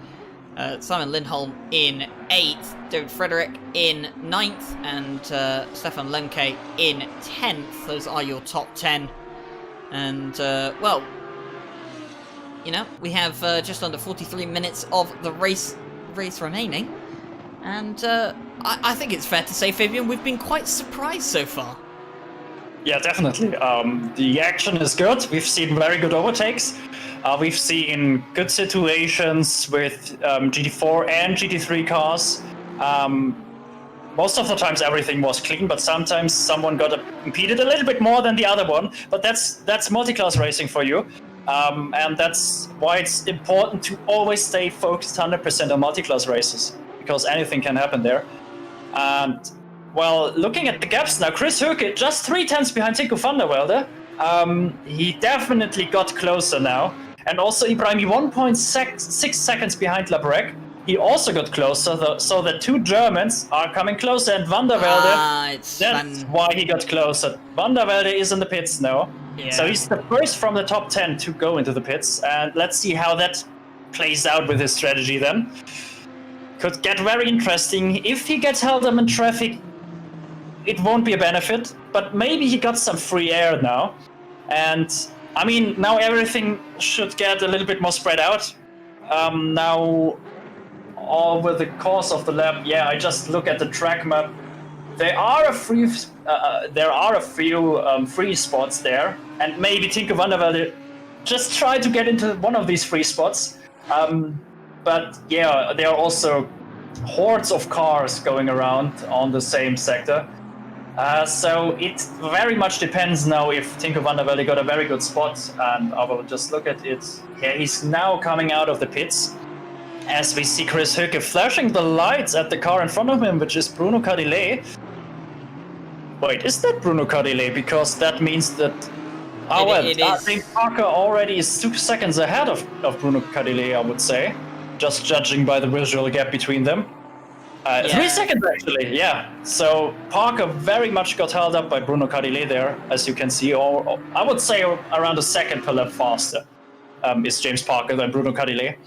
Simon Lindholm in 8th, David Frederick in 9th, and Stefan Lemke in 10th. Those are your top 10. And, well, you know, we have just under 43 minutes of the race remaining. And I think it's fair to say, Fabian, we've been quite surprised so far. Yeah, definitely. The action is good. We've seen very good overtakes. We've seen good situations with GT4 and GT3 cars. Most of the times everything was clean, but sometimes someone got impeded a little bit more than the other one. But that's multi-class racing for you. And that's why it's important to always stay focused 100% on multi-class races, because anything can happen there. And, well, looking at the gaps now, Chris Hooke just 3 tenths behind Tinko van der Velde. He definitely got closer now. And also Ibrahimi 1.6 seconds behind Lebrecq. He also got closer, so the 2 Germans are coming closer, and Van der Velde, that's why he got closer. Van der Velde is in the pits now. Yeah. So he's the first from the top 10 to go into the pits, and let's see how that plays out with his strategy then. Could get very interesting. If he gets held up in traffic, it won't be a benefit, but maybe he got some free air now. And, I mean, now everything should get a little bit more spread out. Now, over the course of the lap, yeah, I just look at the track map. There are a few free spots there, and maybe Tinko van der Velde just try to get into one of these free spots. But yeah, there are also hordes of cars going around on the same sector. So it very much depends now if Tinko van der Velde got a very good spot, and I will just look at it. Yeah, he's now coming out of the pits as we see Chris Höcke flashing the lights at the car in front of him, which is Bruno Cadilet. Wait, is that Bruno Cadilet? Because that means that I think Parker already is 2 seconds ahead of Bruno Cadilet, I would say, just judging by the visual gap between them. 3 seconds actually, yeah. So Parker very much got held up by Bruno Cadilet there, as you can see, or I would say around a second per lap faster is James Parker than Bruno Cadilet.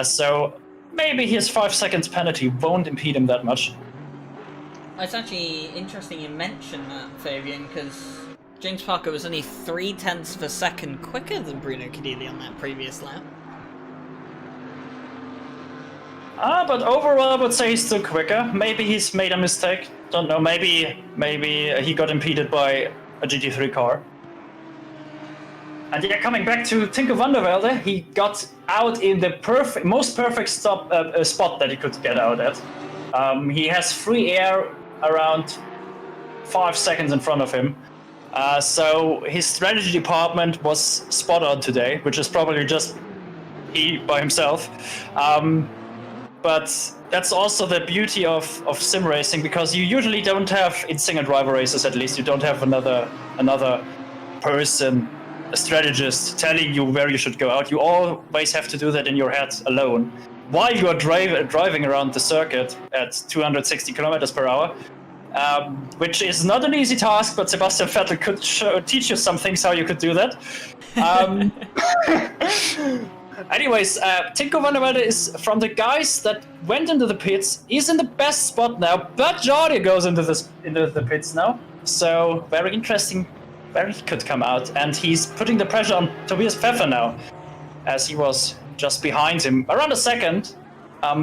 So maybe his 5 seconds penalty won't impede him that much. It's actually interesting you mention that, Fabian, because James Parker was only 0.3 of a second quicker than Bruno Cadilet on that previous lap. But overall, I would say he's still quicker. Maybe he's made a mistake. Don't know. Maybe he got impeded by a GT3 car. And yeah, coming back to Tinko van der Velde, he got out in the most perfect spot that he could get out at. He has free air around 5 seconds in front of him. So his strategy department was spot on today, which is probably just he by himself. But that's also the beauty of sim racing, because you usually don't have, in single driver races at least, you don't have another person, a strategist, telling you where you should go out. You always have to do that in your head alone, while you are driving around the circuit at 260 kilometers per hour, which is not an easy task, but Sebastian Vettel could teach you some things how you could do that. Anyways, Tinko van der Velde is from the guys that went into the pits. He's in the best spot now, but Jardia goes into the pits now. So very interesting where he could come out, and he's putting the pressure on Tobias Pfeffer now, as he was just behind him, around a second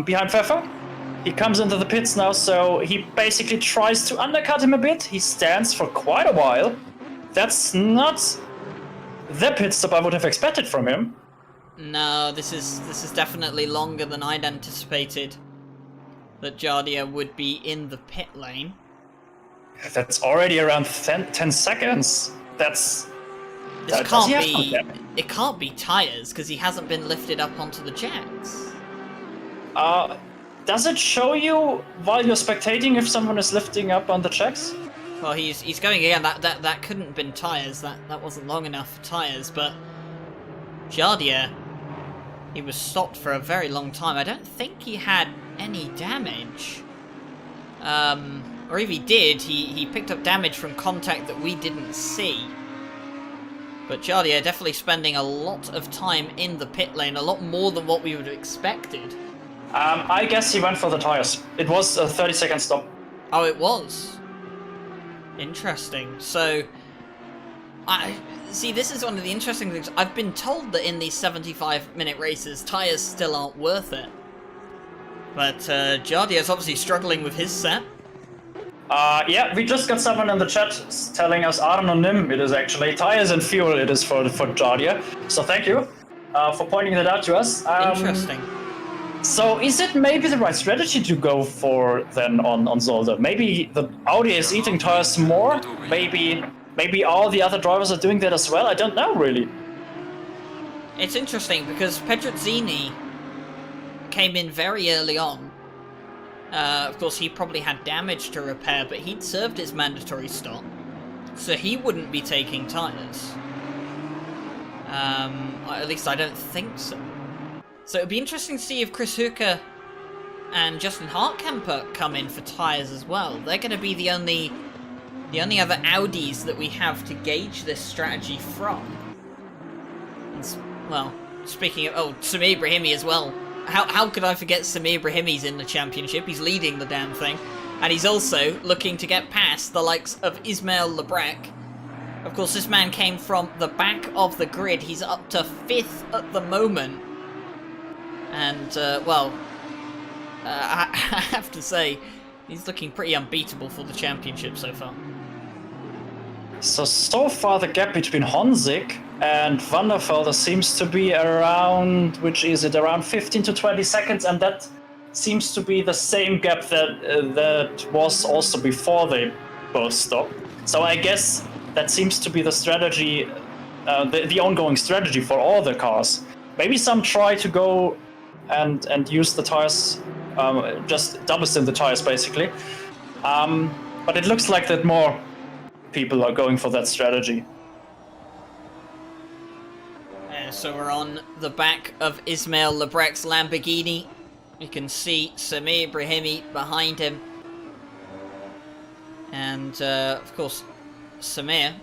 behind Pfeffer. He comes into the pits now, so he basically tries to undercut him a bit. He stands for quite a while. That's not the pit stop I would have expected from him. No, this is definitely longer than I'd anticipated that Jardia would be in the pit lane. That's already around 10 seconds. It can't be tyres, because he hasn't been lifted up onto the jacks. Does it show you while you're spectating if someone is lifting up on the jacks? Well, he's going again. That couldn't have been tyres. That wasn't long enough for tyres. But Jardia, he was stopped for a very long time. I don't think he had any damage. Or if he did, he picked up damage from contact that we didn't see. But Jardia definitely spending a lot of time in the pit lane, a lot more than what we would have expected. I guess he went for the tires. It was a 30-second stop. Oh, it was? Interesting. So, see, this is one of the interesting things. I've been told that in these 75-minute races, tyres still aren't worth it. But Jardia's obviously struggling with his set. Yeah, we just got someone in the chat telling us Arnonym it is actually. Tires and fuel it is for Jardia. So thank you for pointing that out to us. Interesting. So is it maybe the right strategy to go for then on Zolder? Maybe the Audi is eating tires more? Maybe all the other drivers are doing that as well? I don't know, really. It's interesting because Pedrozzini came in very early on. Of course, he probably had damage to repair, but he'd served his mandatory stop, so he wouldn't be taking tyres. At least I don't think so. So it'd be interesting to see if Chris Höcke and Justin Hartkamper come in for tyres as well. They're going to be the only other Audis that we have to gauge this strategy from. And, well, speaking of... Oh, Samir Ibrahimi as well. How could I forget Samir Ibrahimi's in the championship? He's leading the damn thing. And he's also looking to get past the likes of Ismail Lebrec. Of course, this man came from the back of the grid. He's up to 5th at the moment. And, well, I have to say, he's looking pretty unbeatable for the championship so far. So far the gap between Honzik and Vandervelder seems to be around, which is it, around 15 to 20 seconds, and that seems to be the same gap that was also before they both stopped. So I guess that seems to be the strategy, the ongoing strategy for all the cars. Maybe some try to go and use the tires, just double stint the tires basically. But it looks like that more people are going for that strategy. So we're on the back of Ismail Lebrec's Lamborghini. You can see Samir Brahimi behind him. And, of course, Samir,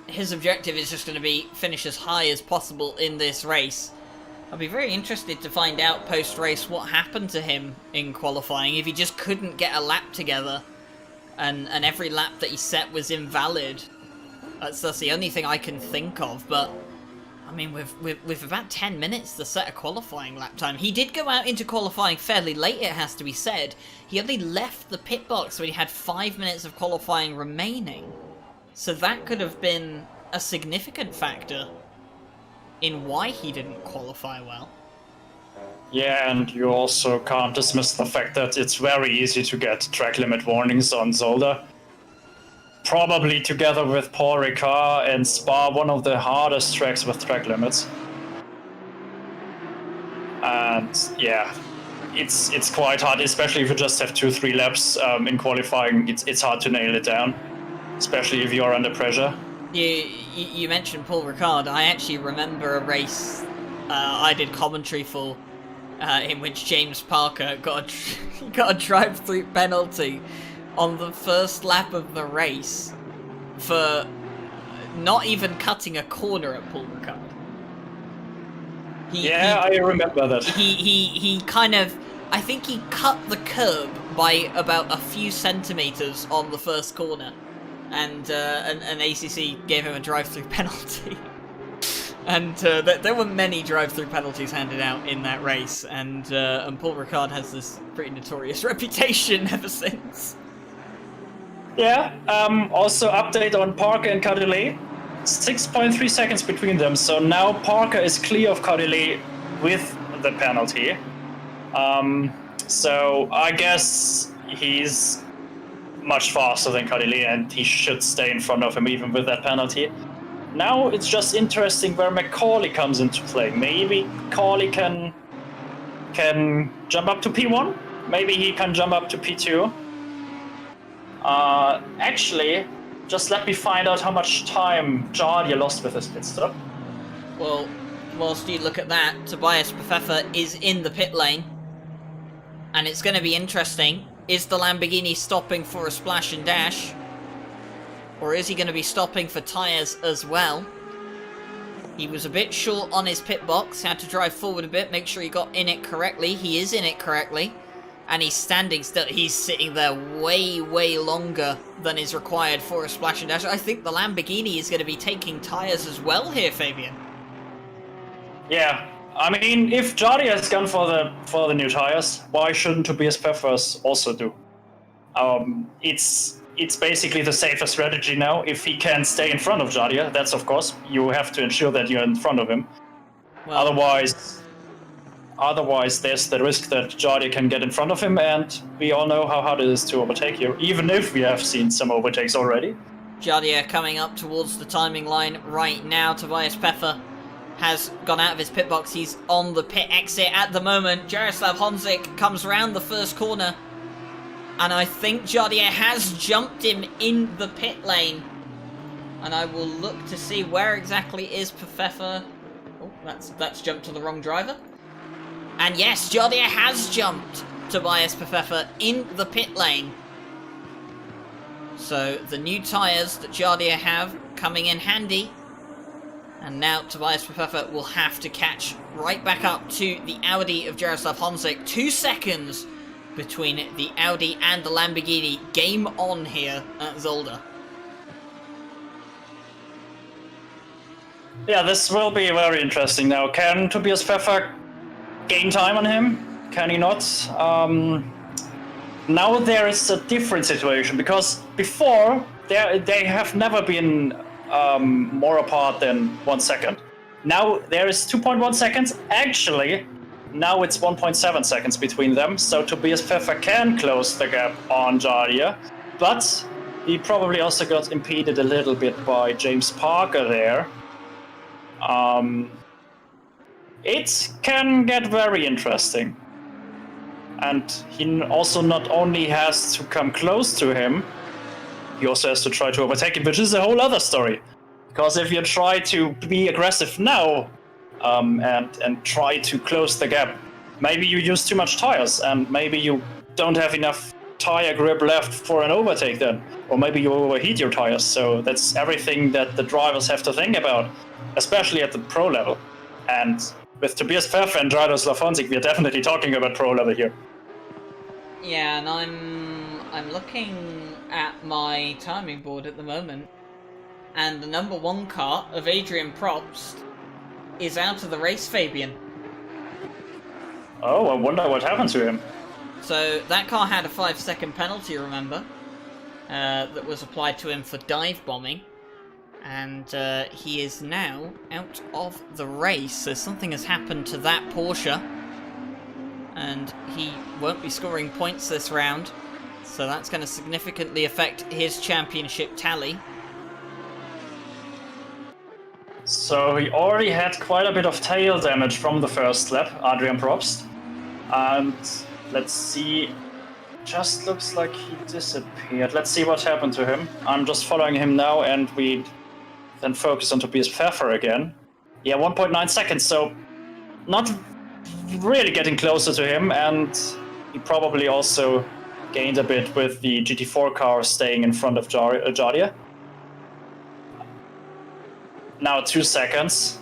his objective is just going to be finish as high as possible in this race. I'll be very interested to find out post-race what happened to him in qualifying, if he just couldn't get a lap together and every lap that he set was invalid. That's the only thing I can think of, but I mean, with about 10 minutes to set a qualifying lap time. He did go out into qualifying fairly late, it has to be said. He only left the pit box when he had 5 minutes of qualifying remaining. So that could have been a significant factor in why he didn't qualify well. Yeah, and you also can't dismiss the fact that it's very easy to get track limit warnings on Zolder. Probably together with Paul Ricard and Spa, one of the hardest tracks with track limits. And yeah, it's quite hard, especially if you just have 2-3 laps in qualifying. It's hard to nail it down, especially if you're under pressure. You mentioned Paul Ricard. I actually remember a race I did commentary for in which James Parker got a drive-through penalty on the first lap of the race for not even cutting a corner at Paul Ricard. I remember that. He kind of, I think he cut the curb by about a few centimeters on the first corner, and ACC gave him a drive-through penalty. And there were many drive-through penalties handed out in that race, and Paul Ricard has this pretty notorious reputation ever since. Yeah, also update on Parker and Cadelet. 6.3 seconds between them, so now Parker is clear of Cadelet with the penalty. So I guess he's much faster than Cadelet, and he should stay in front of him even with that penalty. Now it's just interesting where Macaulay comes into play. Maybe Macaulay can jump up to P1. Maybe he can jump up to P2. Actually, just let me find out how much time Jardia lost with his pit stop. Well, whilst you look at that, Tobias Pfeffer is in the pit lane. And it's going to be interesting. Is the Lamborghini stopping for a splash and dash? Or is he going to be stopping for tyres as well? He was a bit short on his pit box, had to drive forward a bit, make sure he got in it correctly. He is in it correctly. And he's standing still. He's sitting there way, way longer than is required for a splash and dash. I think the Lamborghini is going to be taking tyres as well here, Fabian. Yeah, I mean, if Jardia has gone for the new tyres, why shouldn't Tobias Pfeffer also do? It's basically the safer strategy now. If he can stay in front of Jardia, that's of course, you have to ensure that you're in front of him. Well, Otherwise, there's the risk that Jardia can get in front of him, and we all know how hard it is to overtake you, even if we have seen some overtakes already. Jardia coming up towards the timing line right now. Tobias Pfeffer has gone out of his pit box. He's on the pit exit at the moment. Jaroslav Honzik comes around the first corner, and I think Jardia has jumped him in the pit lane. And I will look to see where exactly is Pfeffer. Oh, that's jumped to the wrong driver. And yes, Jardia has jumped Tobias Pfeffer in the pit lane. So the new tyres that Jardia have coming in handy. And now Tobias Pfeffer will have to catch right back up to the Audi of Jaroslav Honzik. 2 seconds between the Audi and the Lamborghini. Game on here at Zolder. Yeah, this will be very interesting now. Can Tobias Pfeffer gain time on him? Can he not? Now there is a different situation, because before they have never been more apart than 1 second. Now there is 2.1 seconds. Actually, now it's 1.7 seconds between them. So Tobias Pfeffer can close the gap on Jardia, but he probably also got impeded a little bit by James Parker there. It can get very interesting. And he also not only has to come close to him, he also has to try to overtake him, which is a whole other story. Because if you try to be aggressive now and try to close the gap, maybe you use too much tires and maybe you don't have enough tire grip left for an overtake then. Or maybe you overheat your tires. So that's everything that the drivers have to think about, especially at the pro level. And with Tobias Pfeffer and Drados Lafonsik, we're definitely talking about pro level here. Yeah, and I'm looking at my timing board at the moment, and the number 1 car of Adrian Probst is out of the race, Fabian. Oh, I wonder what happened to him. So that car had a 5-second penalty, remember, that was applied to him for dive bombing, and he is now out of the race. So something has happened to that Porsche, and he won't be scoring points this round. So that's going to significantly affect his championship tally. So he already had quite a bit of tail damage from the first lap, Adrian Probst. And let's see, just looks like he disappeared. Let's see what happened to him. I'm just following him now, and we then focus on Tobias Pfeffer again. Yeah, 1.9 seconds, so not really getting closer to him, and he probably also gained a bit with the GT4 car staying in front of Jardia. Now 2 seconds,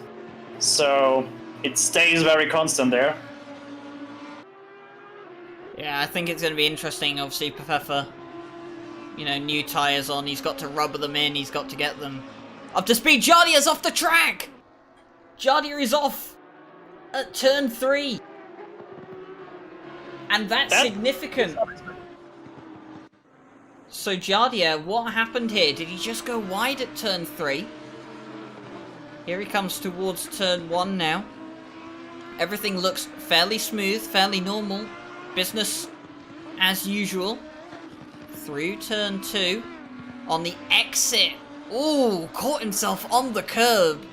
so it stays very constant there. Yeah, I think it's going to be interesting. Obviously, Pfeffer, you know, new tyres on, he's got to rubber them in, he's got to get them up to speed. Jardia's off the track! Jardia is off at turn 3. And that's significant. So Jardia, what happened here? Did he just go wide at turn 3? Here he comes towards turn 1 now. Everything looks fairly smooth, fairly normal. Business as usual. Through turn 2. On the exit. Ooh, caught himself on the curb.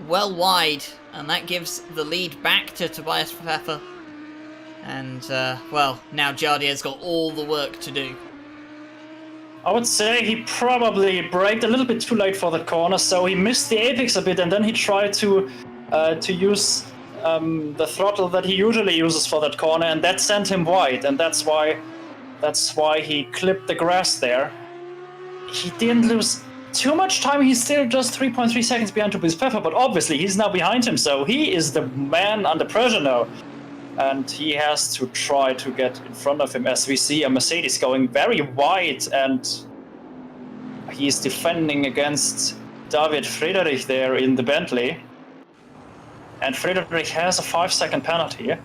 Well wide. And that gives the lead back to Tobias Pfeffer. And, well, now Jardia's got all the work to do. I would say he probably braked a little bit too late for the corner, so he missed the apex a bit, and then he tried to use the throttle that he usually uses for that corner, and that sent him wide, and that's why he clipped the grass there. He didn't lose too much time. He's still just 3.3 seconds behind Tobias Pfeffer, but obviously he's now behind him, so he is the man under pressure now. And he has to try to get in front of him, as we see a Mercedes going very wide, and he's defending against David Friedrich there in the Bentley. And Friedrich has a 5-second penalty.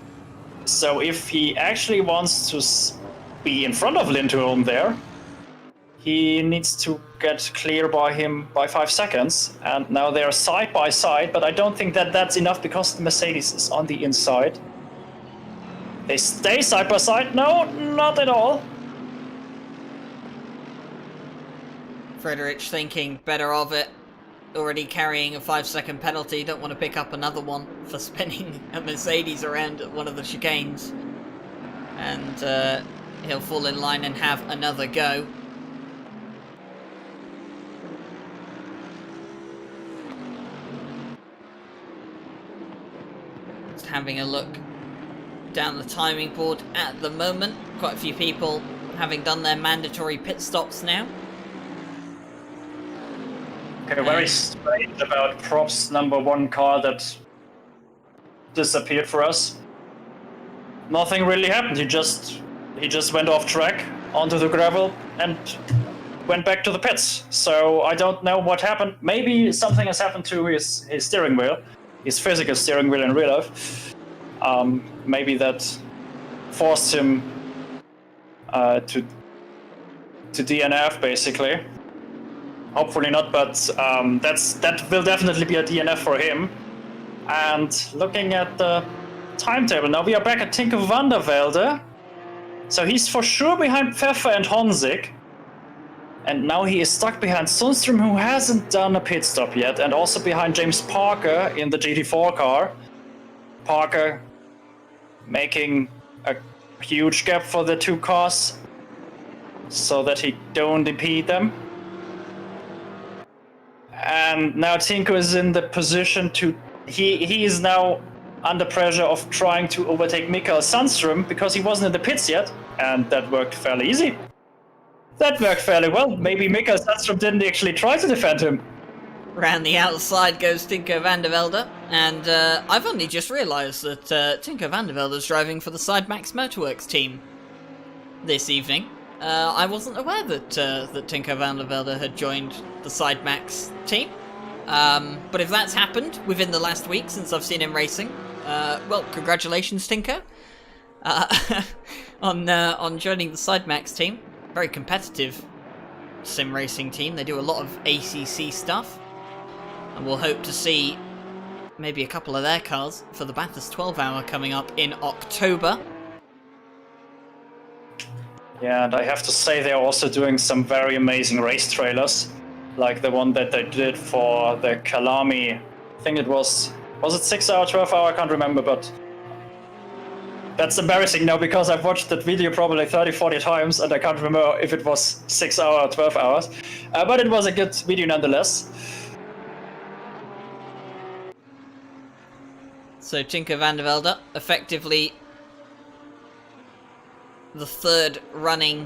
So if he actually wants to be in front of Lindholm there, he needs to get clear by him by 5 seconds. And now they're side by side, but I don't think that that's enough because the Mercedes is on the inside. They stay side by side? No, not at all. Friedrich thinking better of it. Already carrying a 5-second penalty. Don't want to pick up another one for spinning a Mercedes around at one of the chicanes. And he'll fall in line and have another go. Just having a look down the timing board at the moment. Quite a few people having done their mandatory pit stops now. Okay, very strange about Probst's number 1 car that disappeared for us. Nothing really happened. He just went off track onto the gravel and went back to the pits. So I don't know what happened. Maybe something has happened to his steering wheel, his physical steering wheel in real life. Maybe that forced him to DNF, basically. Hopefully not, but that will definitely be a DNF for him. And looking at the timetable, now we are back at Tinko van der Velde. So he's for sure behind Pfeffer and Honzik. And now he is stuck behind Sundström, who hasn't done a pit stop yet, and also behind James Parker in the GT4 car. Parker making a huge gap for the two cars so that he don't impede them. And now Tinko is in the position to... He is now under pressure of trying to overtake Mikael Sundström because he wasn't in the pits yet, and that worked fairly easy. That worked fairly well. Maybe Mikael Sundström didn't actually try to defend him. Round the outside goes Tinko van der Velde, and I've only just realised that Tinko van der Velde is driving for the Sidemax Motorworks team this evening. I wasn't aware that Tinko van der Velde had joined the Sidemax team, but if that's happened within the last week since I've seen him racing, well, congratulations, Tinko, on joining the Sidemax team. Very competitive sim racing team. They do a lot of ACC stuff, and we'll hope to see maybe a couple of their cars for the Bathurst 12 Hour coming up in October. Yeah, and I have to say they're also doing some very amazing race trailers, like the one that they did for the Kalami. I think it was it 6 hour, 12 hour? I can't remember, but that's embarrassing now because I've watched that video probably 30, 40 times and I can't remember if it was 6 hour or 12 hours. But it was a good video nonetheless. So Tinko van der Velde, effectively the third running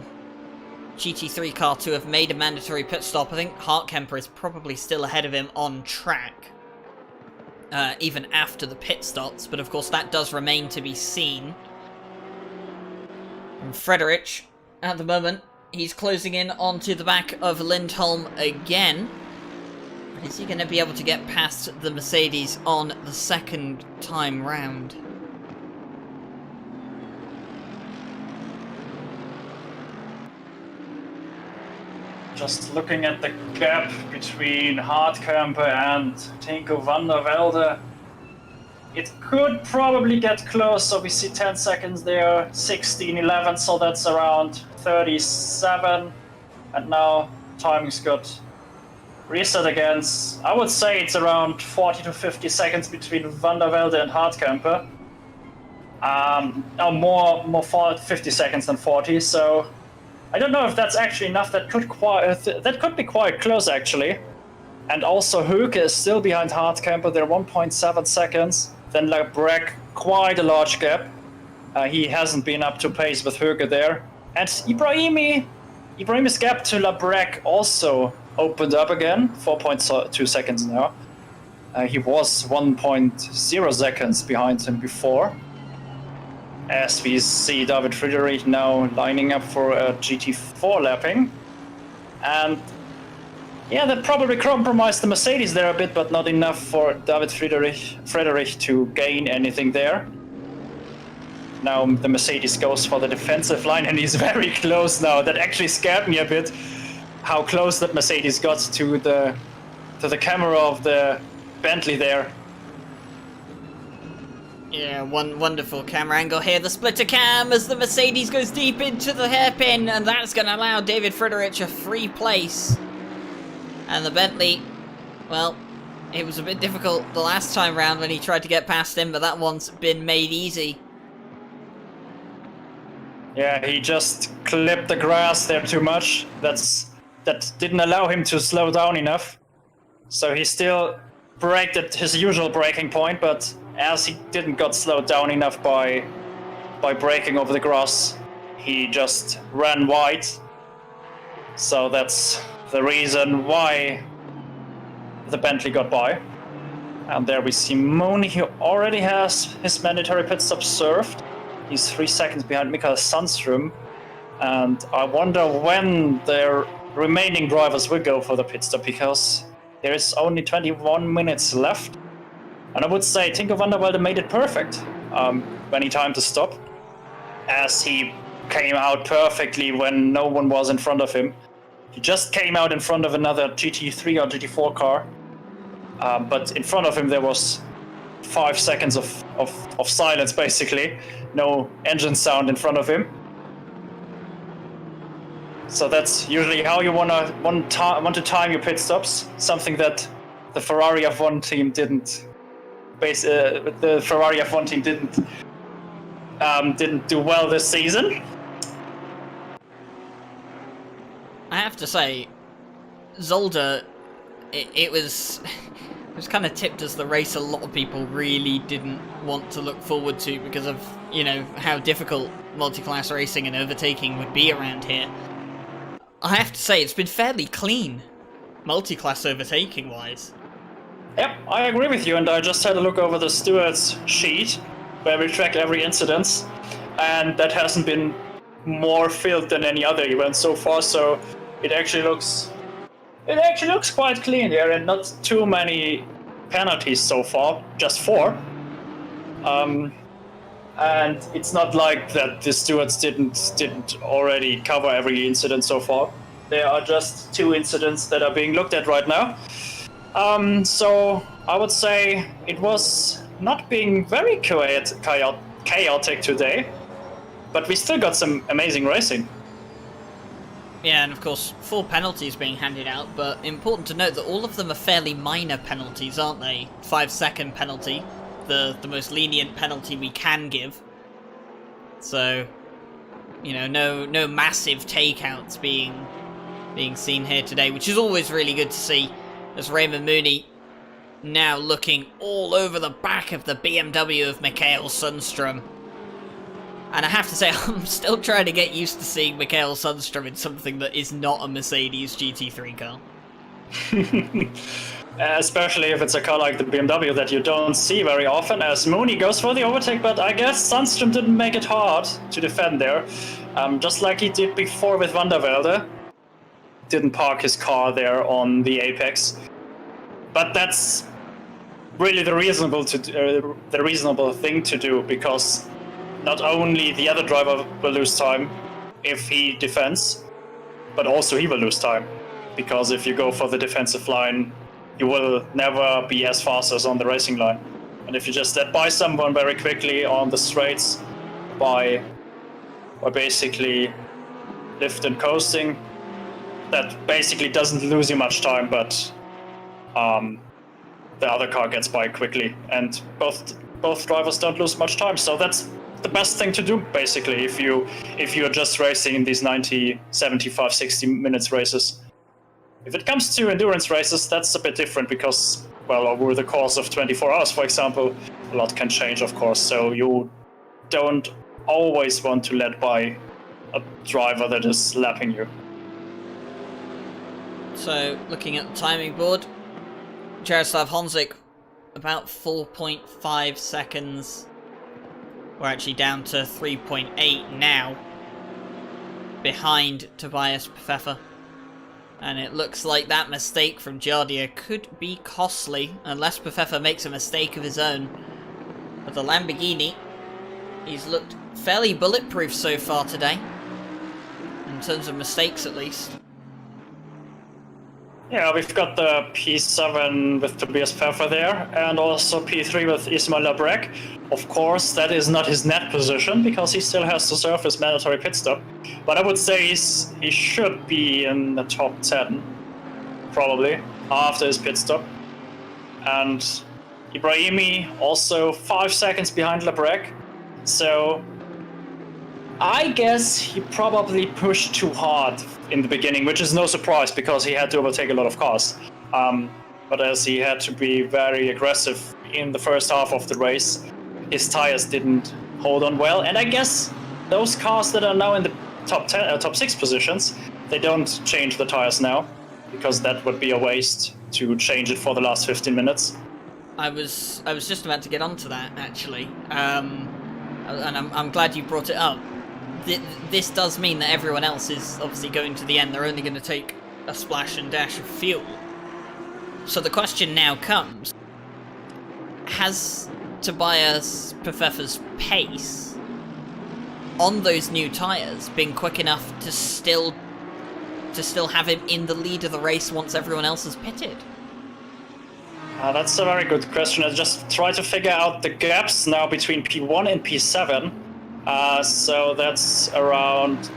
GT3 car to have made a mandatory pit stop. I think Hartkemper is probably still ahead of him on track, even after the pit stops, but of course that does remain to be seen. And Frederich, at the moment, he's closing in onto the back of Lindholm again. But is he going to be able to get past the Mercedes on the second time round? Just looking at the gap between Hartkemper and Tinko van der Velde, it could probably get close. So we see 10 seconds there, 16, 11, so that's around 37. And now timing's got reset again. I would say it's around 40 to 50 seconds between van der Velde and Hartkemper. More 50 seconds than 40, so I don't know if that's actually enough. That could be quite close, actually. And also Höke is still behind Hartkemper. They're 1.7 seconds. Then Labrec, quite a large gap. He hasn't been up to pace with Höke there. And Ibrahimi's gap to Labrec also opened up again, 4.2 seconds now. He was 1.0 seconds behind him before. As we see David Friedrich now lining up for a GT4 lapping. And yeah, that probably compromised the Mercedes there a bit, but not enough for David Friedrich to gain anything there. Now the Mercedes goes for the defensive line and he's very close now. That actually scared me a bit, how close that Mercedes got to the camera of the Bentley there. Yeah, one wonderful camera angle here. The splitter cam as the Mercedes goes deep into the hairpin, and that's going to allow David Friedrich a free place. And the Bentley, well, it was a bit difficult the last time round when he tried to get past him, but that one's been made easy. Yeah, he just clipped the grass there too much. That didn't allow him to slow down enough. So he still braked at his usual braking point, but as he didn't got slowed down enough by braking over the grass, he just ran wide. So that's the reason why the Bentley got by. And there we see Mooney, who already has his mandatory pit stop served. He's 3 seconds behind Mikael Sundström. And I wonder when their remaining drivers will go for the pit stop, because there is only 21 minutes left. And I would say Tinko van der Velde made it perfect when he timed to stop, as he came out perfectly when no one was in front of him. He just came out in front of another GT3 or GT4 car, but in front of him there was 5 seconds of silence, basically. No engine sound in front of him. So that's usually how you want to time your pit stops. Something that the Ferrari F1 team didn't. The Ferrari F1 team didn't do well this season. I have to say, Zolder, it was kind of tipped as the race a lot of people really didn't want to look forward to because of, you know, how difficult multi-class racing and overtaking would be around here. I have to say, it's been fairly clean, multi-class overtaking-wise. Yep, I agree with you, and I just had a look over the stewards sheet where we track every incident, and that hasn't been more filled than any other event so far, so it actually looks quite clean here, and not too many penalties so far, just 4. And it's not like that the stewards didn't already cover every incident so far. There are just 2 incidents that are being looked at right now. So I would say it was not being very chaotic today, but we still got some amazing racing. Yeah, and of course, 4 penalties being handed out, but important to note that all of them are fairly minor penalties, aren't they? 5-second penalty, the most lenient penalty we can give. So, you know, no massive takeouts being seen here today, which is always really good to see, as Raymond Mooney now looking all over the back of the BMW of Mikael Sundstrom. And I have to say, I'm still trying to get used to seeing Mikael Sundstrom in something that is not a Mercedes GT3 car. Especially if it's a car like the BMW that you don't see very often, as Mooney goes for the overtake, but I guess Sundstrom didn't make it hard to defend there. Just like he did before with Van der Velde. Didn't park his car there on the apex. But that's really the reasonable thing to do, because not only the other driver will lose time if he defends, but also he will lose time. Because if you go for the defensive line, you will never be as fast as on the racing line. And if you just let by someone very quickly on the straights by basically lift and coasting, that basically doesn't lose you much time, but the other car gets by quickly, and both drivers don't lose much time. So that's the best thing to do, basically, if you're just racing in these 90, 75, 60 minutes races. If it comes to endurance races, that's a bit different, because, well, over the course of 24 hours, for example, a lot can change, of course, so you don't always want to let by a driver that is lapping you. So, looking at the timing board, Jaroslav Honzik about 4.5 seconds. We're actually down to 3.8 now, behind Tobias Pfeffer. And it looks like that mistake from Jardia could be costly, unless Pfeffer makes a mistake of his own. But the Lamborghini, he's looked fairly bulletproof so far today, in terms of mistakes at least. Yeah, we've got the P7 with Tobias Pfeffer there, and also P3 with Ismail Labrec. Of course, that is not his net position, because he still has to serve his mandatory pit stop. But I would say he should be in the top 10, probably, after his pit stop. And Ibrahimi also 5 seconds behind Labrec. So I guess he probably pushed too hard in the beginning, which is no surprise because he had to overtake a lot of cars. But as he had to be very aggressive in the first half of the race, his tires didn't hold on well. And I guess those cars that are now in the top 6 positions, they don't change the tires now, because that would be a waste to change it for the last 15 minutes. I was just about to get onto that, actually, and I'm glad you brought it up. This does mean that everyone else is obviously going to the end. They're only going to take a splash and dash of fuel. So the question now comes, has Tobias Pfeffer's pace on those new tyres been quick enough to still to still have him in the lead of the race once everyone else has pitted? That's a very good question. I just try to figure out the gaps now between P1 and P7. So that's around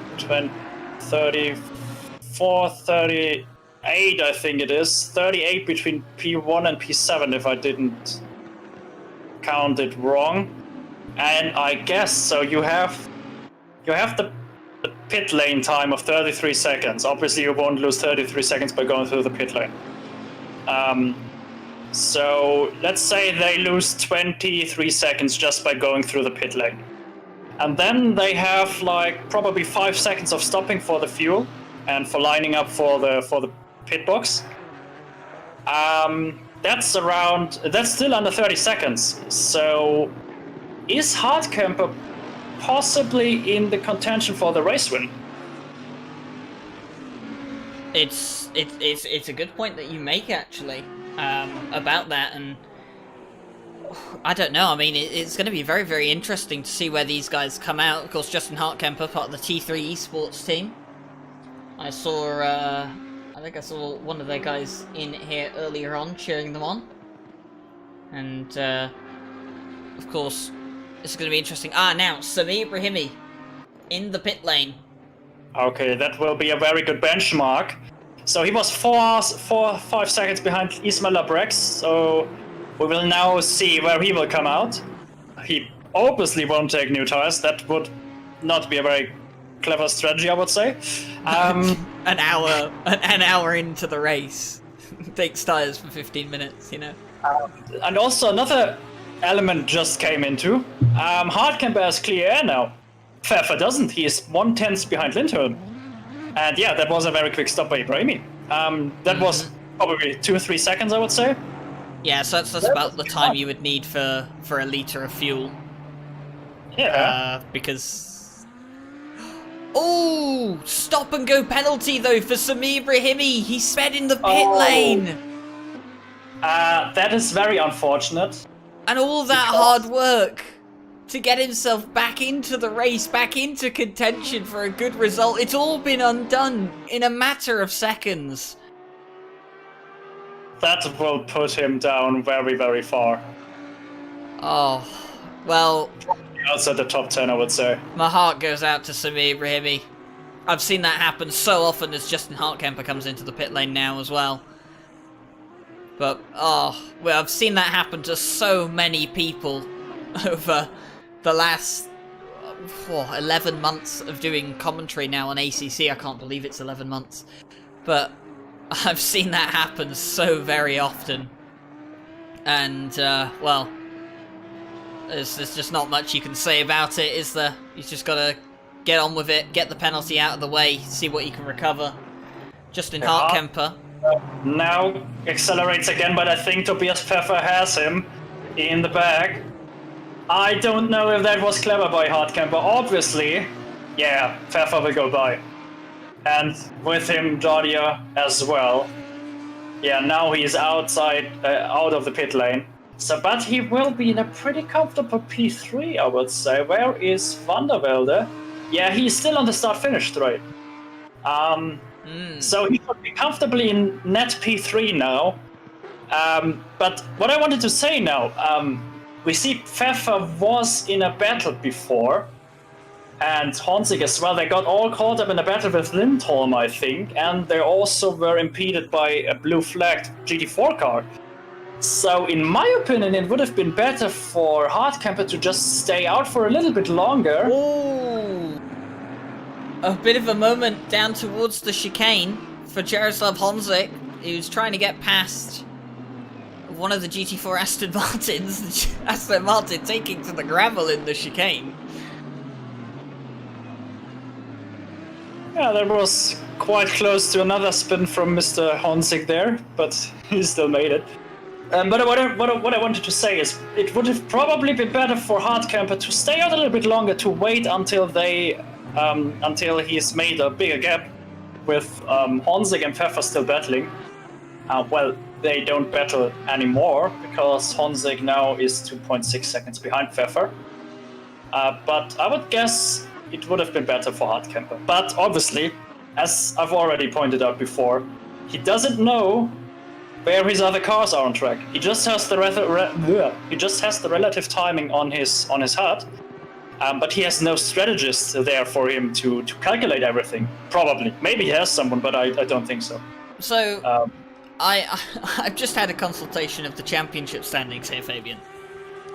34, 38, I think it is. 38 between P1 and P7, if I didn't count it wrong. And I guess so. You have the pit lane time of 33 seconds. Obviously, you won't lose 33 seconds by going through the pit lane. So let's say they lose 23 seconds just by going through the pit lane. And then they have like probably 5 seconds of stopping for the fuel and for lining up for the pit box. That's still under 30 seconds. So is Hardcamper possibly in the contention for the race win? It's a good point that you make, actually, about that, and I don't know. I mean, it's going to be very, very interesting to see where these guys come out. Of course, Justin Hartkemper, part of the T3 esports team. I think I saw one of their guys in here earlier on, cheering them on. And, of course, it's going to be interesting. Now, Sami Ibrahimi in the pit lane. Okay, that will be a very good benchmark. So he was 5 seconds behind Ismail Labrex, so we will now see where he will come out. He obviously won't take new tires. That would not be a very clever strategy, I would say. An hour into the race. Takes tires for 15 minutes, you know. And also another element just came into. Hardcamper has clear air now. Pfeffer doesn't. He is 1/10 behind Lindholm. And yeah, that was a very quick stop by Ibrahimi. That was probably 2 or 3 seconds, I would say. Yeah, so that's about the time you would need for a litre of fuel. Yeah. Because... Oh! Stop and go penalty, though, for Sami Ibrahimi! He sped in the pit lane! That is very unfortunate. And all that hard work to get himself back into the race, back into contention for a good result, it's all been undone in a matter of seconds. That will put him down very, very far. Oh, well... Outside the top 10, I would say. My heart goes out to Sami Ibrahimi. I've seen that happen so often as Justin Hartkemper comes into the pit lane now as well. But, well, I've seen that happen to so many people over the last 11 months of doing commentary now on ACC. I can't believe it's 11 months. But I've seen that happen so very often. And, well, there's just not much you can say about it, is there? You just gotta get on with it, get the penalty out of the way, see what you can recover. Justin Hartkemper. Now accelerates again, but I think Tobias Pfeffer has him in the bag. I don't know if that was clever by Hardcamper. Obviously, yeah, Pfeffer will go by. And with him, Jardia as well. Yeah, now he's outside, out of the pit lane. So, but he will be in a pretty comfortable P3, I would say. Where is Van der Velde? Yeah, he's still on the start-finish straight. So he could be comfortably in net P3 now. But what I wanted to say now, we see Pfeffer was in a battle before, and Honzig as well. They got all caught up in a battle with Lindholm, I think, and they also were impeded by a blue-flagged GT4 car. So, in my opinion, it would have been better for Hardcamper to just stay out for a little bit longer. Ooh. A bit of a moment down towards the chicane for Jaroslav Honzik, who's trying to get past one of the GT4 Aston Martins. Aston Martin taking to the gravel in the chicane. Yeah, that was quite close to another spin from Mr. Honzik there, but he still made it. But what I wanted to say is, it would have probably been better for Hardcamper to stay out a little bit longer, to wait until until he's made a bigger gap with Honzik and Pfeffer still battling. Well, they don't battle anymore because Honzik now is 2.6 seconds behind Pfeffer. But I would guess it would have been better for Hardcamper. But obviously, as I've already pointed out before, he doesn't know where his other cars are on track. He just has the relative timing on his HUD, but he has no strategist there for him to calculate everything. Probably, maybe he has someone, but I don't think so. So, I've just had a consultation of the championship standings here, Fabian.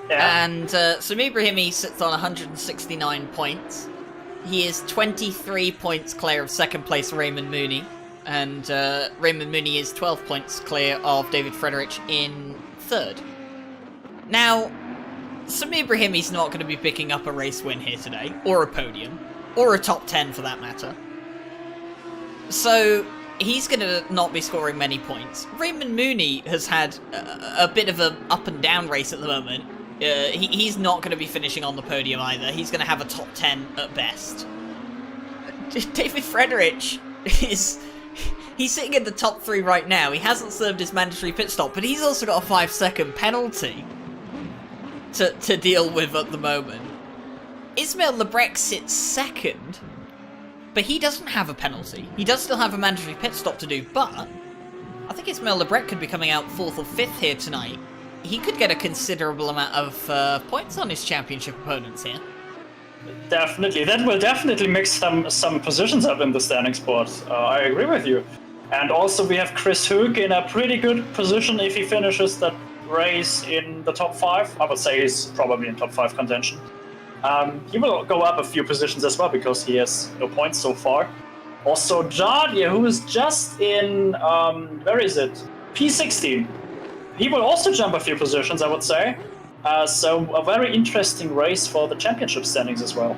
Yeah. And Sami Ibrahimi sits on 169 points. He is 23 points clear of second place Raymond Mooney. And Raymond Mooney is 12 points clear of David Frederich in third. Now, Sami Ibrahimi's not going to be picking up a race win here today, or a podium, or a top 10 for that matter. So, he's going to not be scoring many points. Raymond Mooney has had a bit of an up and down race at the moment. He's not going to be finishing on the podium either. He's going to have a top 10 at best. David Frederich is... He's sitting in the top 3 right now. He hasn't served his mandatory pit stop, but he's also got a 5-second penalty to deal with at the moment. Ismail Lebrec sits second, but he doesn't have a penalty. He does still have a mandatory pit stop to do, but I think Ismail Lebrec could be coming out 4th or 5th here tonight. He could get a considerable amount of points on his championship opponents here. Definitely. That will definitely mix some positions up in the standings board. I agree with you. And also we have Chris Hook in a pretty good position if he finishes that race in the top 5. I would say he's probably in top 5 contention. He will go up a few positions as well because he has no points so far. Also Jardia, who is just in, where is it? P16. He will also jump a few positions, I would say. So a very interesting race for the championship standings as well.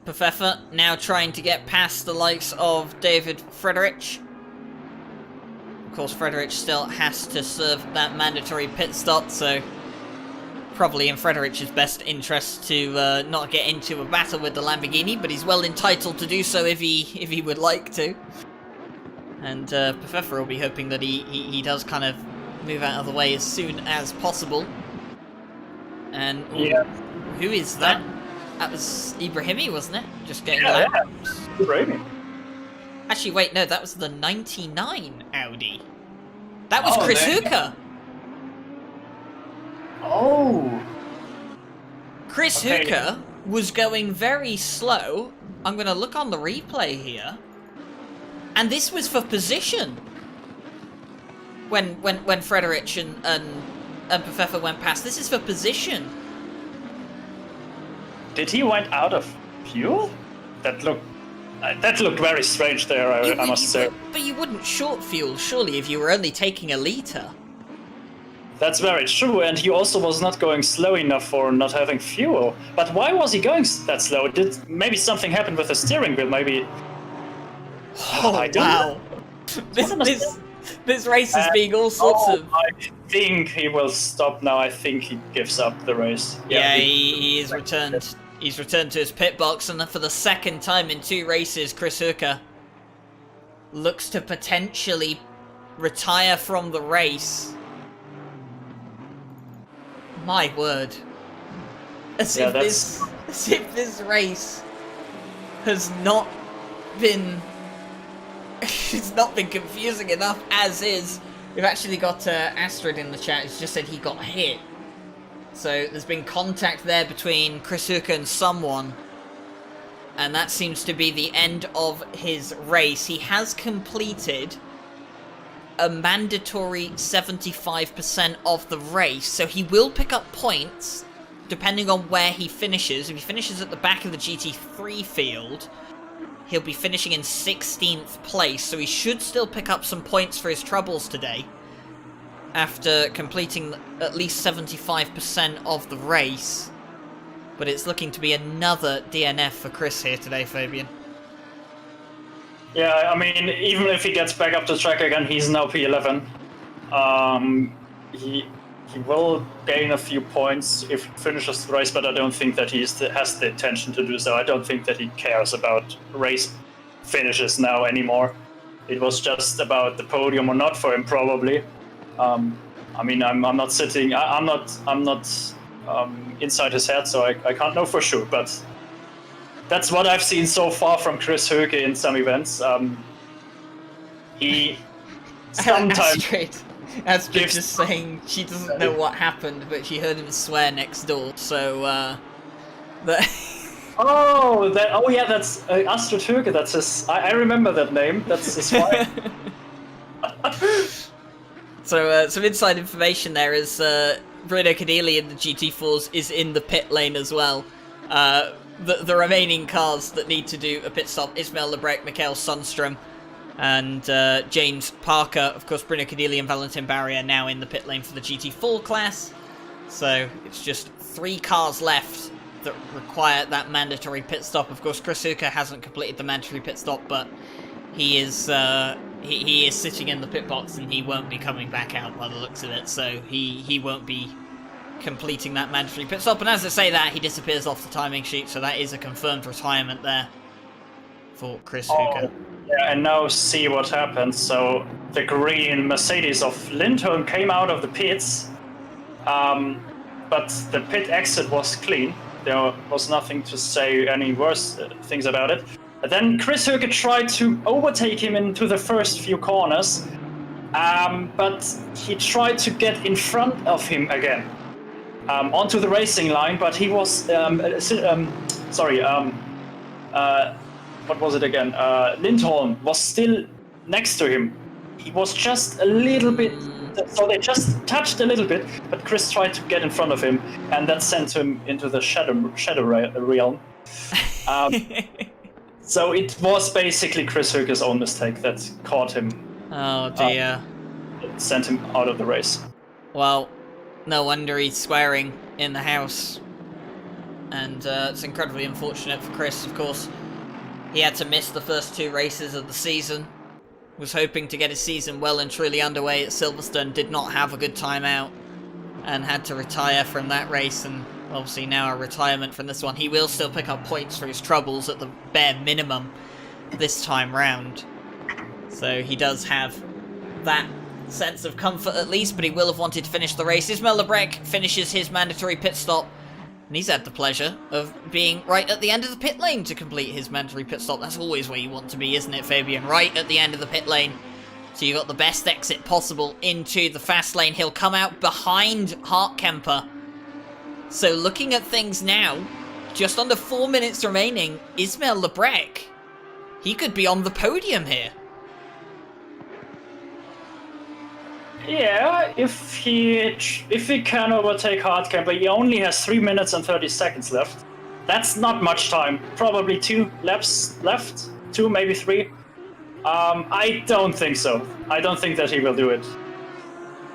Pfeffer now trying to get past the likes of David Frederich. Of course, Frederich still has to serve that mandatory pit stop, so probably in Frederich's best interest to not get into a battle with the Lamborghini, but he's well entitled to do so if he would like to. And Pfeffer will be hoping that he does kind of move out of the way as soon as possible. And yeah. Who is that? That was Ibrahimi, wasn't it? Just getting Yeah, laps. Ibrahimi. Actually, wait, no, that was the 99 Audi. That was Chris there- Hooker. Oh. Chris Okay. Hooker was going very slow. I'm going to look on the replay here. And this was for position. When Frederich and Pfeffer went past. This is for position. Did he went out of fuel? That looked very strange there, I must say. But you wouldn't short fuel, surely, if you were only taking a litre. That's very true, and he also was not going slow enough for not having fuel. But why was he going that slow? Did maybe something happened with the steering wheel? Maybe. Oh, I don't wow. This race is being all sorts of... I think he will stop now. I think he gives up the race. Yeah, he is returned. He's returned to his pit box, and for the second time in 2 races, Chris Hooker looks to potentially retire from the race. My word. As if this race has not been... it's not been confusing enough as is. We've actually got Astrid in the chat who's just said he got hit. So there's been contact there between Chris Hooker and someone. And that seems to be the end of his race. He has completed a mandatory 75% of the race. So he will pick up points depending on where he finishes. If he finishes at the back of the GT3 field, he'll be finishing in 16th place, so he should still pick up some points for his troubles today, after completing at least 75% of the race. But it's looking to be another DNF for Chris here today, Fabian. Yeah, I mean, even if he gets back up the track again, he's now P11. He will gain a few points if he finishes the race, but I don't think that he has the intention to do so. I don't think that he cares about race finishes now anymore. It was just about the podium or not for him, probably. I mean, I'm not sitting. I'm not inside his head, so I can't know for sure. But that's what I've seen so far from Chris Höke in some events. He sometimes Astrid just saying she doesn't know what happened, but she heard him swear next door. So yeah, that's Astrid Höke. That's his. I remember that name. That's his wife. So some inside information there is Bruno Cadilli in the GT4s is in the pit lane as well. The remaining cars that need to do a pit stop: Ismail Lebrec, Mikael Sundstrom, and James Parker. Of course, Bruno Cadilli and Valentin Barry are now in the pit lane for the GT4 class. So it's just 3 cars left that require that mandatory pit stop. Of course, Chris Hooker hasn't completed the mandatory pit stop, but he is he is sitting in the pit box and he won't be coming back out by the looks of it. So he won't be completing that mandatory pit stop. And as I say that, he disappears off the timing sheet, so that is a confirmed retirement there for Chris Hooker. Yeah, and now see what happens. So the green Mercedes of Lindholm came out of the pits, but the pit exit was clean. There was nothing to say any worse things about it. And then Chris Höke tried to overtake him into the first few corners, but he tried to get in front of him again onto the racing line. But he was what was it again? Lindholm was still next to him. He was just a little bit. So they just touched a little bit, but Chris tried to get in front of him, and that sent him into the shadow realm. So it was basically Chris Höke's own mistake that caught him. Oh dear. Sent him out of the race. Well, no wonder he's swearing in the house. And it's incredibly unfortunate for Chris, of course. He had to miss the first 2 races of the season. Was hoping to get his season well and truly underway at Silverstone, did not have a good time out, and had to retire from that race, and obviously now a retirement from this one. He will still pick up points for his troubles at the bare minimum this time round. So he does have that sense of comfort at least, but he will have wanted to finish the race. Ismail Lebrec finishes his mandatory pit stop, and he's had the pleasure of being right at the end of the pit lane to complete his mandatory pit stop. That's always where you want to be, isn't it, Fabian? Right at the end of the pit lane. So you got the best exit possible into the fast lane. He'll come out behind Hartkemper. So looking at things now, just under 4 minutes remaining, Ismail Lebrec, he could be on the podium here. Yeah, if he can overtake Hartkemper, he only has 3 minutes and 30 seconds left. That's not much time. Probably 2 laps left, 2, maybe 3. I don't think so. I don't think that he will do it.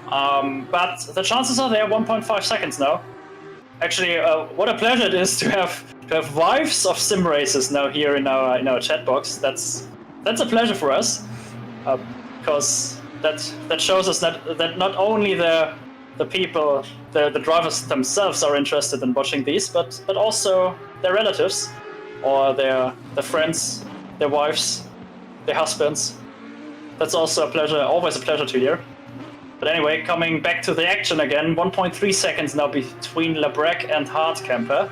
But the chances are there. 1.5 seconds now. Actually, what a pleasure it is to have wives of sim racers now here in our chat box. That's a pleasure for us, because that shows us that not only the people, the drivers themselves are interested in watching these, but also their relatives or their friends, their wives, their husbands. That's also a pleasure, always a pleasure to hear. But anyway, coming back to the action again, 1.3 seconds now between Lebrec and Hartkemper.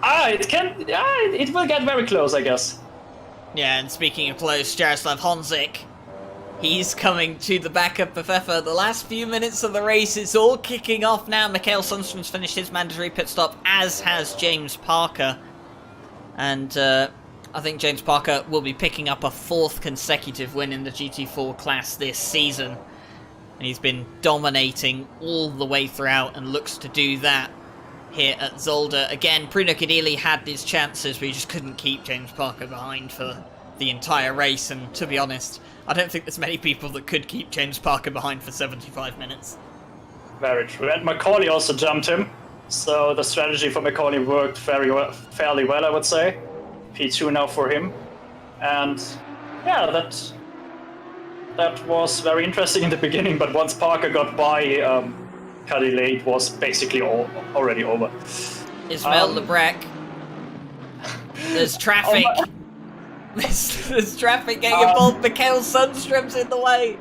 It will get very close, I guess. Yeah, and speaking of close, Jaroslav Honzik, he's coming to the backup of Pfeffer. The last few minutes of the race is all kicking off now. Mikael Sundstrom's finished his mandatory pit stop, as has James Parker. And I think James Parker will be picking up a 4th consecutive win in the GT4 class this season. And he's been dominating all the way throughout and looks to do that here at Zolder. Again, Bruno Cadilli had his chances, but he just couldn't keep James Parker behind for the entire race. And to be honest, I don't think there's many people that could keep James Parker behind for 75 minutes. Very true. And Macaulay also jumped him. So the strategy for Macaulay worked fairly well, I would say. P2 now for him. And yeah, that was very interesting in the beginning, but once Parker got by Cadilli, it was basically already over. Ismail Lebrec. There's traffic. There's traffic getting involved. Mikael Sundstrom's in the way.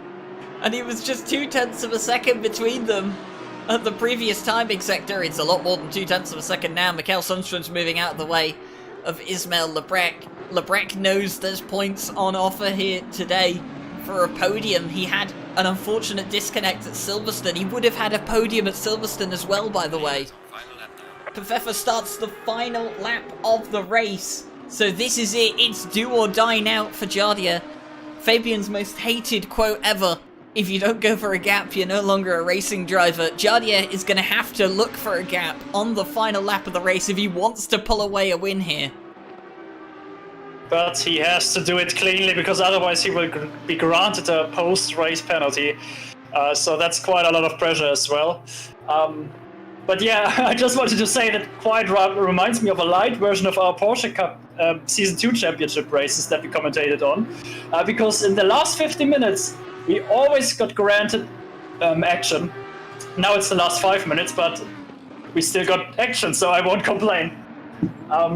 And he was just 0.2 of a second between them at the previous timing sector. It's a lot more than 0.2 of a second now. Mikael Sundstrom's moving out of the way of Ismail Lebrec. Lebrec knows there's points on offer here today for a podium. He had an unfortunate disconnect at Silverstone. He would have had a podium at Silverstone as well, by the way. Pfeffer starts the final lap of the race. So this is it. It's do or die now for Jardia. Fabian's most hated quote ever. If you don't go for a gap, you're no longer a racing driver. Jardia is going to have to look for a gap on the final lap of the race if he wants to pull away a win here. But he has to do it cleanly, because otherwise he will be granted a post-race penalty. So that's quite a lot of pressure as well. But yeah, I just wanted to say that quite reminds me of a light version of our Porsche Cup Season 2 championship races that we commentated on. Because in the last 50 minutes, we always got granted action. Now it's the last 5 minutes, but we still got action, so I won't complain.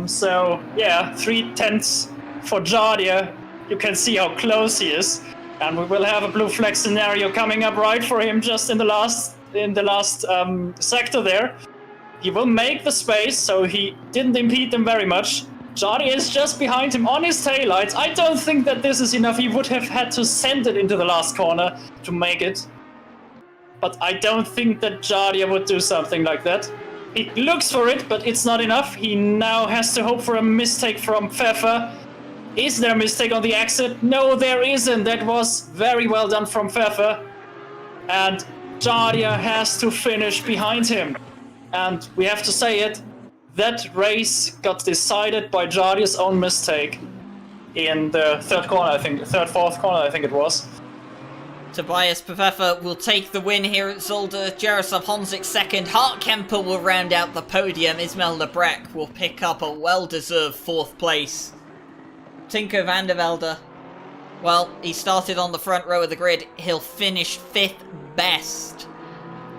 So yeah, 3/10 for Jardia. You can see how close he is, and we will have a blue flag scenario coming up right for him just in the last sector there. He will make the space, so he didn't impede them very much. Jardia is just behind him on his taillights. I don't think that this is enough. He would have had to send it into the last corner to make it. But I don't think that Jardia would do something like that. He looks for it, but it's not enough. He now has to hope for a mistake from Pfeffer. Is there a mistake on the exit? No, there isn't. That was very well done from Pfeffer. And Jardia has to finish behind him. And we have to say it, that race got decided by Jardia's own mistake in the fourth corner, I think it was. Tobias Pfeffer will take the win here at Zolder. Jaroslav Honzik second. Hart Kemper will round out the podium. Ismail Lebrec will pick up a well-deserved 4th place. Tinko van der Velde, well, he started on the front row of the grid. He'll finish 5th best.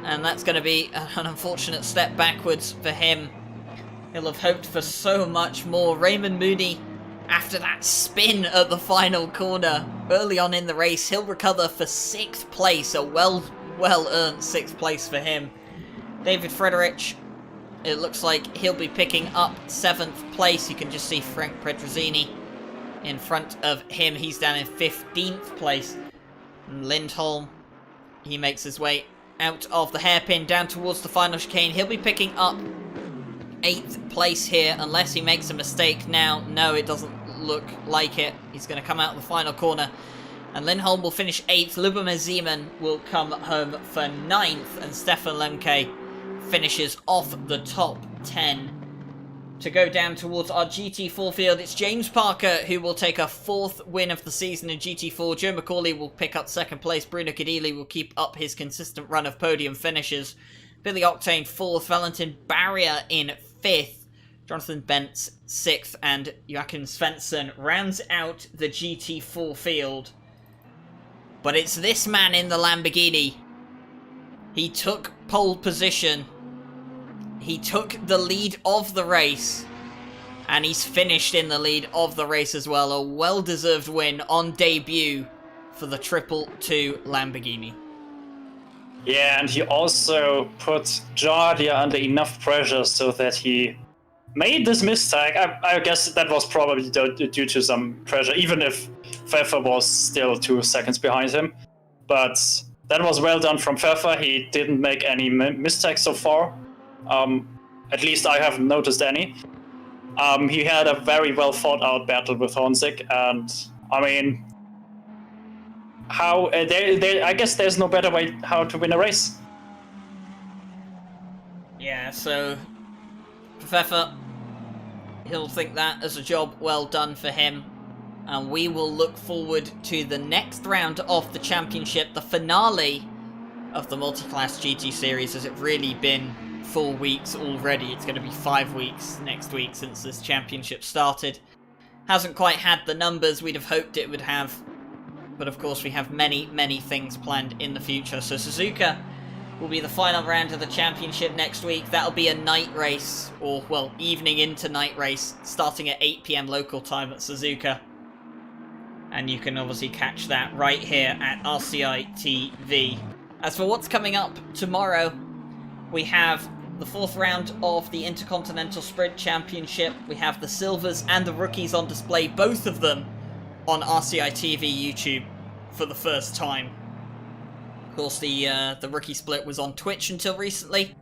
And that's going to be an unfortunate step backwards for him. He'll have hoped for so much more. Raymond Mooney, after that spin at the final corner early on in the race, he'll recover for 6th place. A well-earned 6th place for him. David Frederich, it looks like he'll be picking up 7th place. You can just see Frank Pedrozzini in front of him. He's down in 15th place. And Lindholm, he makes his way out of the hairpin down towards the final chicane. He'll be picking up 8th place here, unless he makes a mistake now. No, it doesn't look like it. He's going to come out of the final corner, and Lindholm will finish 8th. Lubomir Zeman will come home for 9th, and Stefan Lemke finishes off the top 10. To go down towards our GT4 field, it's James Parker who will take a 4th win of the season in GT4. Joe McCauley will pick up 2nd place. Bruno Cadilli will keep up his consistent run of podium finishes. Billy Octane 4th. Valentin Barrier in 5th. Jonathan Bentz 6th. And Joachim Svensson rounds out the GT4 field. But it's this man in the Lamborghini. He took pole position. He took the lead of the race, and he's finished in the lead of the race as well. A well-deserved win on debut for the 222 Lamborghini. Yeah, and he also put Jardia under enough pressure so that he made this mistake. I guess that was probably due to some pressure, even if Pfeffer was still 2 seconds behind him. But that was well done from Pfeffer. He didn't make any mistakes so far. At least I haven't noticed any. He had a very well thought out battle with Honzik, and I mean, I guess there's no better way how to win a race. Yeah, so Pfeffer, he'll think that as a job well done for him, and we will look forward to the next round of the championship, the finale of the multi-class GT series. Has it really been 4 weeks already? It's going to be 5 weeks next week since this championship started. Hasn't quite had the numbers we'd have hoped it would have, but of course we have many things planned in the future. So Suzuka will be the final round of the championship next week. That'll be a night race, or well, evening into night race, starting at 8 PM local time at Suzuka. And you can obviously catch that right here at RCI TV. As for what's coming up tomorrow, we have the 4th round of the Intercontinental Sprint Championship. We have the silvers and the rookies on display, both of them on RCI TV YouTube for the first time. Of course, the rookie split was on Twitch until recently,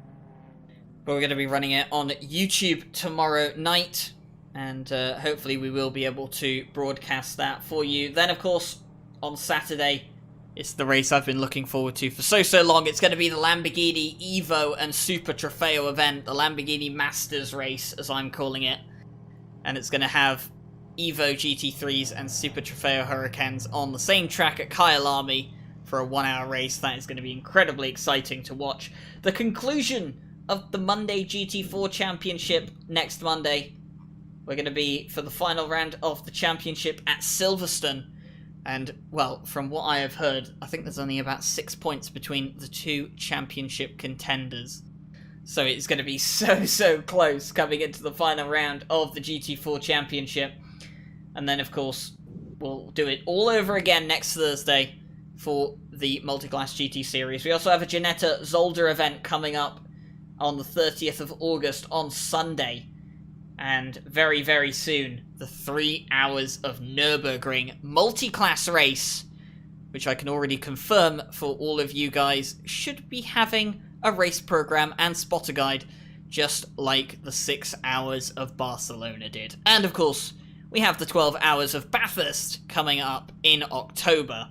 but we're going to be running it on YouTube tomorrow night, and hopefully we will be able to broadcast that for you. Then, of course, on Saturday, it's the race I've been looking forward to for so long. It's going to be the Lamborghini Evo and Super Trofeo event, the Lamborghini Masters race, as I'm calling it. And it's going to have Evo GT3s and Super Trofeo Hurricanes on the same track at Kyalami for a 1-hour race. That is going to be incredibly exciting to watch. The conclusion of the Monday GT4 Championship next Monday. We're going to be for the final round of the championship at Silverstone. And, well, from what I have heard, I think there's only about 6 points between the two championship contenders. So it's going to be so close coming into the final round of the GT4 Championship. And then, of course, we'll do it all over again next Thursday for the Multiclass GT Series. We also have a Ginetta Zolder event coming up on the 30th of August on Sunday. And very soon, the 3 hours of Nürburgring multi-class race, which I can already confirm for all of you guys, should be having a race program and spotter guide, just like the 6 hours of Barcelona did. And of course, we have the 12 hours of Bathurst coming up in October.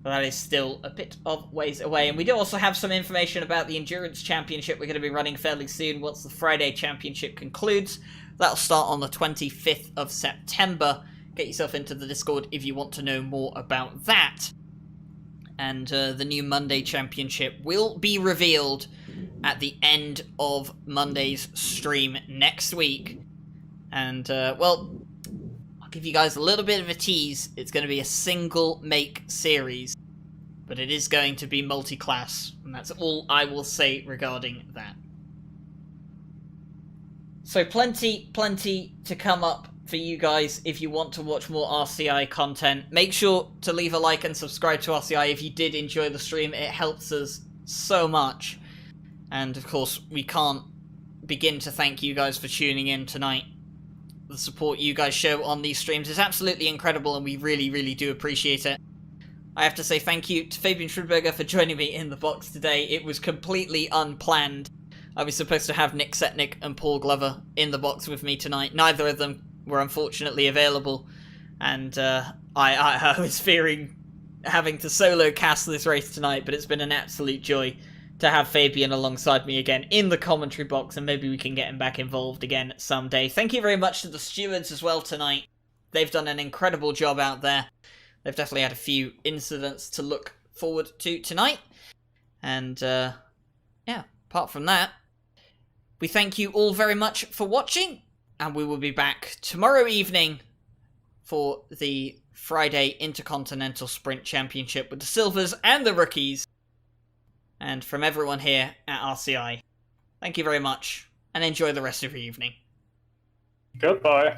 That is still a bit of ways away. And we do also have some information about the Endurance Championship we're going to be running fairly soon once the Friday Championship concludes. That'll start on the 25th of September. Get yourself into the Discord if you want to know more about that. And the new Monday Championship will be revealed at the end of Monday's stream next week. And, well, I'll give you guys a little bit of a tease. It's going to be a single make series, but it is going to be multi-class, and that's all I will say regarding that. So plenty to come up for you guys if you want to watch more RCI content. Make sure to leave a like and subscribe to RCI if you did enjoy the stream. It helps us so much. And of course, we can't begin to thank you guys for tuning in tonight. The support you guys show on these streams is absolutely incredible, and we really do appreciate it. I have to say thank you to Fabian Schridberger for joining me in the box today. It was completely unplanned. I was supposed to have Nick Setnick and Paul Glover in the box with me tonight. Neither of them were unfortunately available, and I was fearing having to solo cast this race tonight, but it's been an absolute joy to have Fabian alongside me again in the commentary box, and maybe we can get him back involved again someday. Thank you very much to the stewards as well tonight. They've done an incredible job out there. They've definitely had a few incidents to look forward to tonight. And, yeah, apart from that, we thank you all very much for watching, and we will be back tomorrow evening for the Friday Intercontinental Sprint Championship with the Silvers and the Rookies. And from everyone here at RCI, thank you very much, and enjoy the rest of your evening. Goodbye.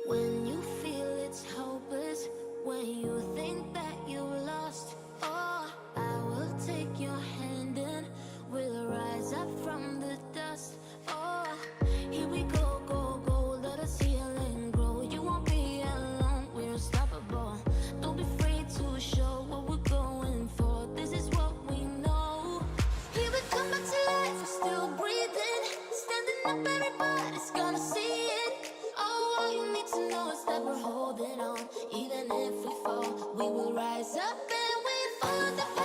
When you feel it's hopeless, when you think that you lost, oh, I will take your hand and we'll rise up from the dust. Oh, here we go, let us heal and grow. You won't be alone, we're unstoppable. Don't be afraid to show what we're going for. This is what we know. Here we come back to life, we're still breathing. Standing up, everybody's gonna see it. Oh, all you need to know is that we're holding on. Even if we fall, we will rise up and we fall.